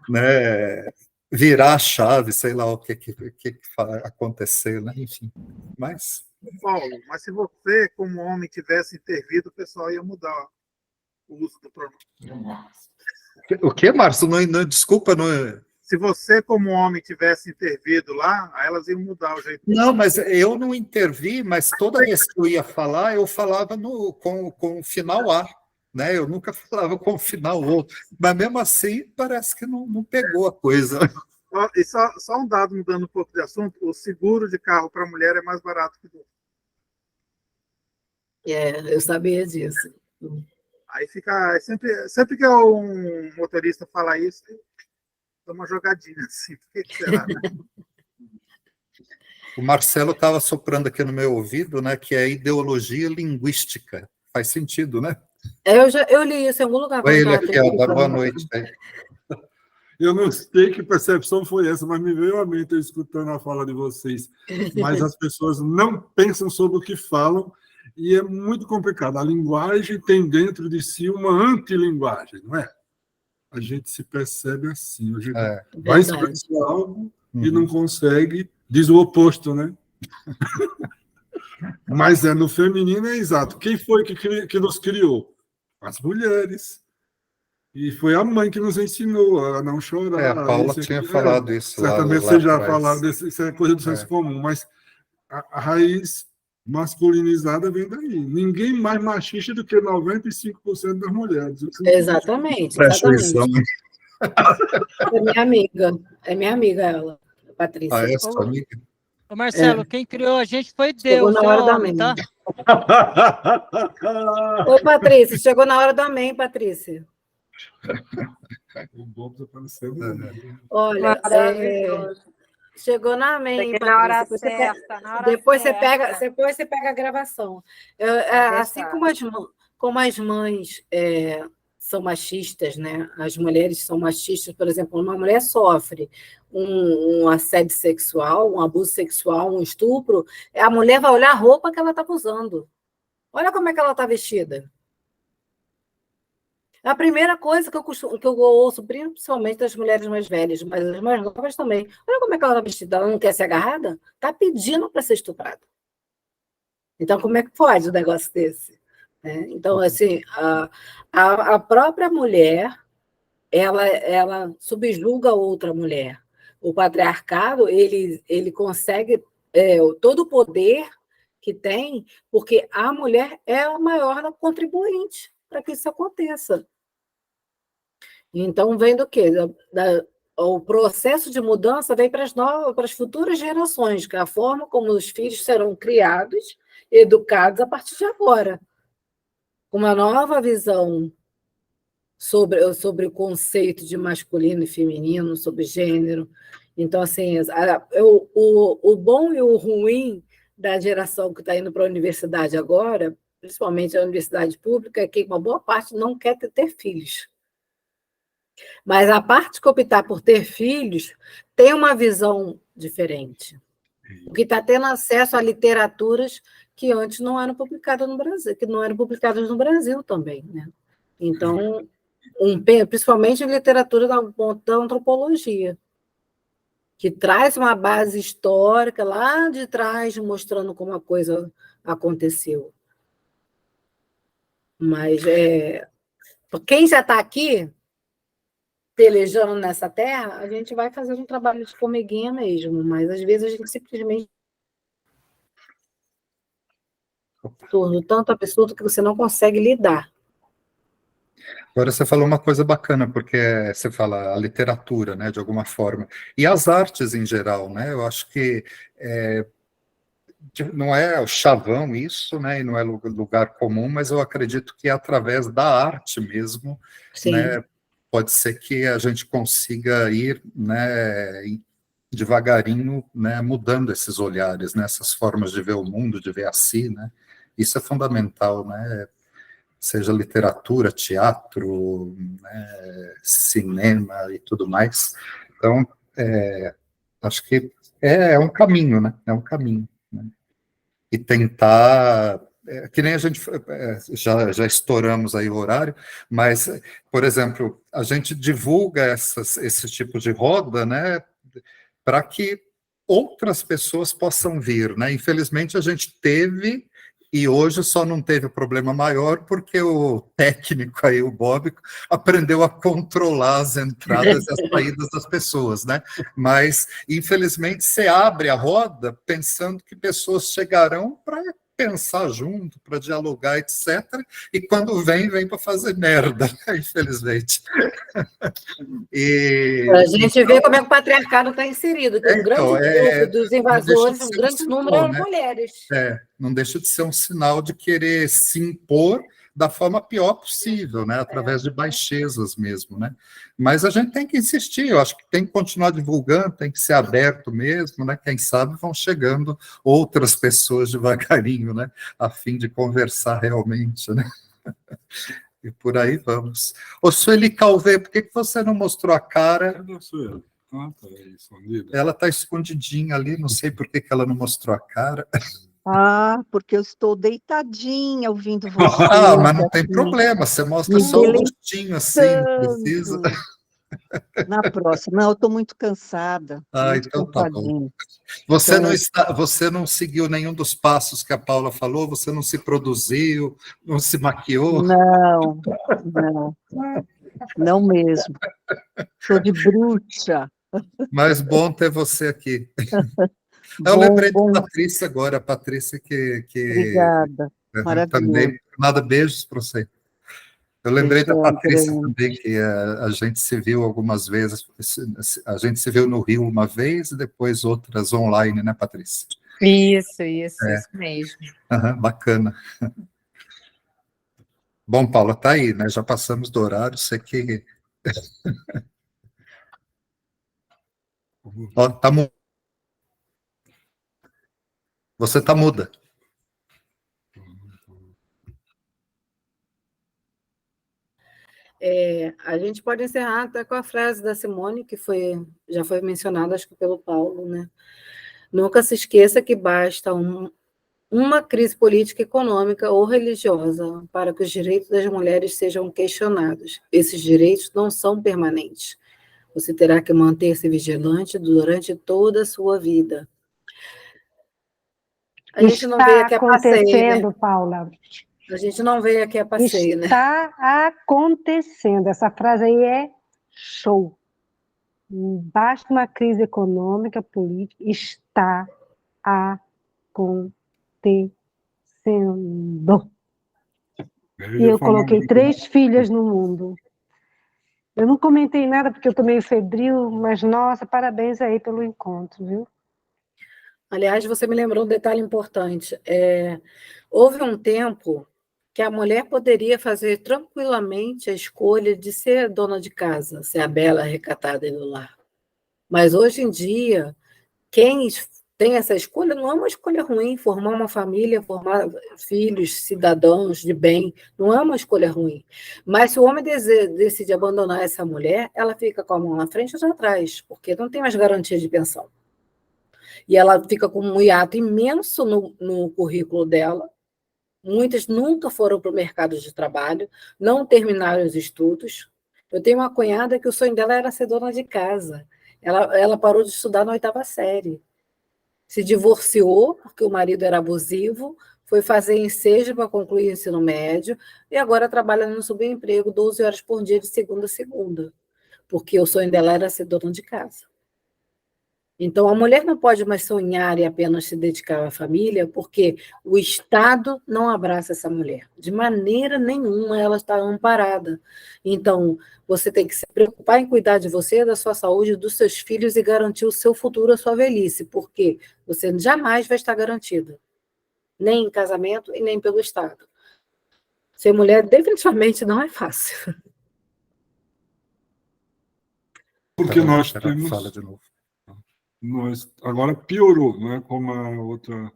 né, virar a chave, sei lá o que vai acontecer, né, enfim. Mas... Paulo, mas se você, como homem, tivesse intervido, o pessoal ia mudar o uso do pronome. O que, Márcio? Desculpa, não... Se você, como homem, tivesse intervido lá, aí elas iam mudar o jeito. Não, mas eu não intervi, mas toda vez que eu ia falar, eu falava com o final A, né? Eu nunca falava com o final O. Mas mesmo assim, parece que não pegou a coisa. E só um dado, mudando um pouco de assunto, o seguro de carro para mulher é mais barato que do. Eu sabia disso. Aí fica, sempre que um motorista fala isso, dá uma jogadinha assim. Por que será, né? O Marcelo estava soprando aqui no meu ouvido, né, que é ideologia linguística. Faz sentido, né? Eu li isso em algum lugar. Oi, ele aqui, ó, boa noite. Eu não sei que percepção foi essa, mas me veio à mente escutando a fala de vocês. Mas as pessoas não pensam sobre o que falam, e é muito complicado. A linguagem tem dentro de si uma antilinguagem, não é? A gente se percebe assim. A gente vai expressar algo e não consegue, diz o oposto, né? Mas no feminino é exato. Quem foi que nos criou? As mulheres. E foi a mãe que nos ensinou a não chorar. A Paula tinha falado isso lá. Certamente você já falou disso, isso é coisa do senso comum, mas a raiz masculinizada vem daí. Ninguém mais machista do que 95% das mulheres. Exatamente. Presta atenção. É minha amiga ela, Patrícia. Ah, é sua amiga? Ô, Marcelo, quem criou a gente foi Chegou Deus, na é hora do homem, amém. tá? Oi, Patrícia, chegou na hora do amém, Patrícia. O Bob apareceu. Olha, chegou na amém, Cheguei na hora Patrícia. certa, na hora Depois certa. você pega a gravação. Assim como as mães são machistas, né? As mulheres são machistas, por exemplo, uma mulher sofre um assédio sexual, um abuso sexual, um estupro, a mulher vai olhar a roupa que ela estava usando. Olha como é que ela está vestida. A primeira coisa que eu ouço, principalmente das mulheres mais velhas, mas as mais novas também, olha como é que ela está vestida. Ela não quer ser agarrada? Está pedindo para ser estuprada. Então, como é que pode um negócio desse? Então, assim, a própria mulher, ela subjuga outra mulher. O patriarcado, ele consegue todo o poder que tem, porque a mulher é a maior contribuinte para que isso aconteça. Então, vem do quê? O processo de mudança vem para as futuras gerações, que é a forma como os filhos serão criados, educados a partir de agora. Com uma nova visão sobre o conceito de masculino e feminino, sobre gênero. Então, assim, o bom e o ruim da geração que está indo para a universidade agora, principalmente a universidade pública, é que uma boa parte não quer ter filhos. Mas a parte que optar por ter filhos tem uma visão diferente. Porque está tendo acesso a literaturas que antes não eram publicadas no Brasil, que não eram publicadas no Brasil também, né? Então, principalmente em literatura da antropologia, que traz uma base histórica lá de trás, mostrando como a coisa aconteceu. Mas quem já está aqui pelejando nessa terra, a gente vai fazer um trabalho de formiguinha mesmo, mas às vezes a gente simplesmente tanto absurdo que você não consegue lidar. Agora você falou uma coisa bacana, porque você fala a literatura, né, de alguma forma, e as artes em geral, né, eu acho que não é o chavão isso, né, e não é lugar comum, mas eu acredito que é através da arte mesmo, Sim. Né, pode ser que a gente consiga ir, né, devagarinho, né, mudando esses olhares, né, essas formas de ver o mundo, de ver a si, né, isso é fundamental, né, seja literatura, teatro, né, cinema e tudo mais. Então, acho que é um caminho, né, é um caminho, né, e tentar... que nem a gente já estouramos aí o horário, mas, por exemplo, a gente divulga esse tipo de roda, né, para que outras pessoas possam vir, né? Infelizmente a gente teve, e hoje só não teve problema maior porque o técnico aí, o Bob, aprendeu a controlar as entradas e as saídas das pessoas, né? Mas, infelizmente, você abre a roda pensando que pessoas chegarão para pensar junto, para dialogar, etc. E quando vem para fazer merda, infelizmente. A gente vê como é que o patriarcado está inserido, que um grande grupo dos invasores, um grande número eram mulheres. Não deixa de ser um sinal de querer se impor da forma pior possível, né? Através de baixezas mesmo, né? Mas a gente tem que insistir, eu acho que tem que continuar divulgando, tem que ser aberto mesmo, né? Quem sabe vão chegando outras pessoas devagarinho, né? A fim de conversar realmente, né? E por aí vamos. Ô, Sueli Calvé, por que você não mostrou a cara? Cadê a Sueli? Tá escondida. Ela está escondidinha ali, não sei por que ela não mostrou a cara. Porque eu estou deitadinha ouvindo você. Mas não tem problema, você mostra só o rostinho assim, não precisa. Na próxima. Não, eu estou muito cansada. Muito Então tá bom. Você não seguiu nenhum dos passos que a Paula falou? Você não se produziu, não se maquiou? Não mesmo. Estou de bruxa. Mas bom ter você aqui. Eu lembrei da Patrícia agora, a Patrícia que Obrigada, maravilhoso. Também, beijos para você. Eu lembrei da Deixa eu Patrícia ver. também, que a gente se viu algumas vezes, a gente se viu no Rio uma vez e depois outras online, né, Patrícia? Isso É. mesmo. Aham, bacana. Bom, Paula, tá aí, né? Já passamos do horário, sei que... Ó, você tá muda. A gente pode encerrar até com a frase da Simone, que já foi mencionada, acho que pelo Paulo, né? Nunca se esqueça que basta uma crise política, econômica ou religiosa para que os direitos das mulheres sejam questionados. Esses direitos não são permanentes. Você terá que manter-se vigilante durante toda a sua vida. A gente não veio aqui a passeio, né? acontecendo, Paula. A gente não veio aqui a passeio, né? Está acontecendo. Essa frase aí é show. Basta uma crise econômica, política, está acontecendo. E eu coloquei 3 filhas no mundo. Eu não comentei nada porque eu estou meio febril, mas, nossa, parabéns aí pelo encontro, viu? Aliás, você me lembrou um detalhe importante. Houve um tempo que a mulher poderia fazer tranquilamente a escolha de ser dona de casa, ser a bela recatada do lar. Mas hoje em dia, quem tem essa escolha não é uma escolha ruim, formar uma família, formar filhos, cidadãos de bem, não é uma escolha ruim. Mas se o homem decide abandonar essa mulher, ela fica com a mão na frente ou atrás, porque não tem mais garantia de pensão. E ela fica com um hiato imenso no currículo dela. Muitas nunca foram para o mercado de trabalho, não terminaram os estudos. Eu tenho uma cunhada que o sonho dela era ser dona de casa. Ela parou de estudar na 8ª série. Se divorciou porque o marido era abusivo, foi fazer ensejo para concluir o ensino médio e agora trabalha no subemprego 12 horas por dia, de segunda a segunda, porque o sonho dela era ser dona de casa. Então, a mulher não pode mais sonhar e apenas se dedicar à família, porque o Estado não abraça essa mulher. De maneira nenhuma ela está amparada. Então, você tem que se preocupar em cuidar de você, da sua saúde, dos seus filhos e garantir o seu futuro, a sua velhice, porque você jamais vai estar garantida, nem em casamento e nem pelo Estado. Ser mulher definitivamente não é fácil. Porque nós temos... Fala de novo. Agora piorou, né? Como a outra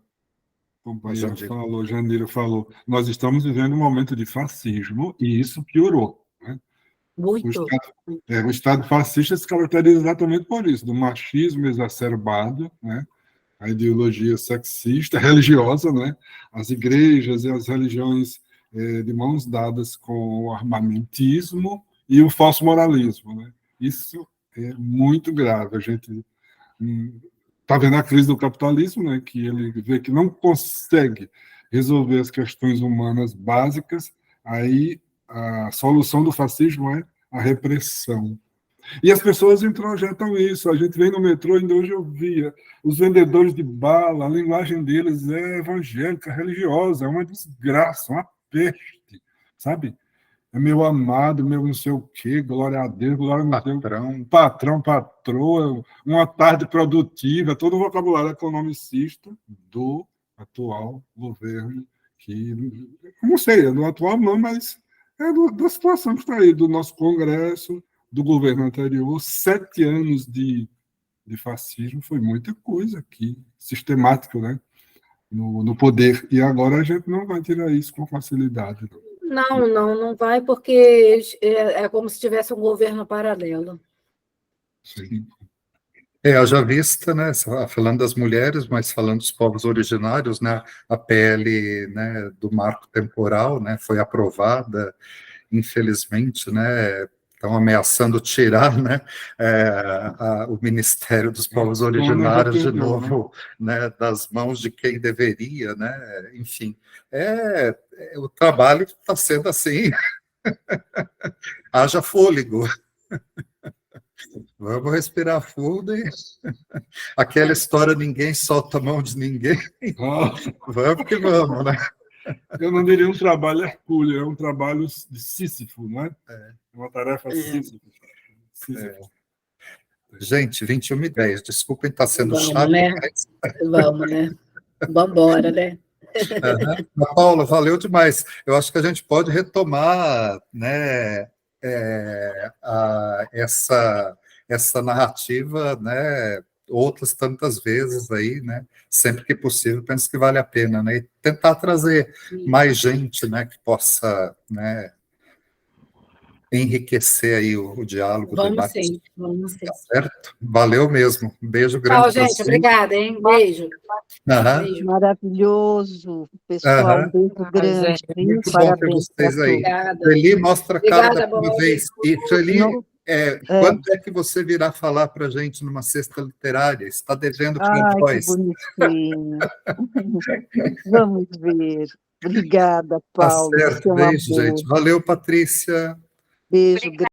companheira falou, Jandira falou, nós estamos vivendo um momento de fascismo e isso piorou. Né? Muito. O Estado fascista se caracteriza exatamente por isso, do machismo exacerbado, né? A ideologia sexista, religiosa, né? As igrejas e as religiões de mãos dadas com o armamentismo e o falso moralismo. Né? Isso é muito grave. A gente está vendo a crise do capitalismo, né, que ele vê que não consegue resolver as questões humanas básicas, aí a solução do fascismo é a repressão. E as pessoas introjetam isso. A gente vem no metrô, ainda hoje eu via os vendedores de bala, a linguagem deles é evangélica, religiosa, é uma desgraça, uma peste, sabe? É meu amado, meu não sei o quê, glória a Deus, glória a Deus. Patrão, patroa, uma tarde produtiva, todo o vocabulário economicista do atual governo, que, não sei, é do atual não, mas é da situação que está aí, do nosso Congresso, do governo anterior. 7 anos de fascismo foi muita coisa aqui, sistemático, né? No poder. E agora a gente não vai tirar isso com facilidade, não. Não vai, porque é como se tivesse um governo paralelo. Sim. Haja vista, né, falando das mulheres, mas falando dos povos originários, né, a PL, né, do marco temporal, né, foi aprovada, infelizmente, né, estão ameaçando tirar, né, o Ministério dos Povos Originários de novo, né, das mãos de quem deveria, né, enfim, o trabalho está sendo assim, haja fôlego. Vamos respirar fundo e aquela história, ninguém solta a mão de ninguém. Vamos que vamos, né? Eu não diria um trabalho hercúleo, é um trabalho de Sísifo, não é? É uma tarefa Sísifo. Gente, 21h10, desculpem estar sendo Vamos, chato, né? mas... Vamos, né? Vamos embora, né? Paula, valeu demais. Eu acho que a gente pode retomar, né, essa narrativa, né, outras tantas vezes aí, né, sempre que possível, penso que vale a pena, né, e tentar trazer mais gente, né, que possa, né, enriquecer aí o diálogo, o debate. Sim, vamos sim. Tá certo? Valeu mesmo. Um beijo grande. Tchau, gente. Obrigada, hein? Beijo. Beijo. Maravilhoso, pessoal. Um beijo grande. Muito Parabéns bom ter vocês aí. Obrigada. Sueli, mostra a cara Obrigada, da uma vez. E, Sueli, quando é que você virá falar para a gente numa cesta literária? Está devendo para nós. Que bonitinho. Vamos ver. Obrigada, Paulo. Tá certo. Beijo, gente. Valeu, Patrícia. Beijo.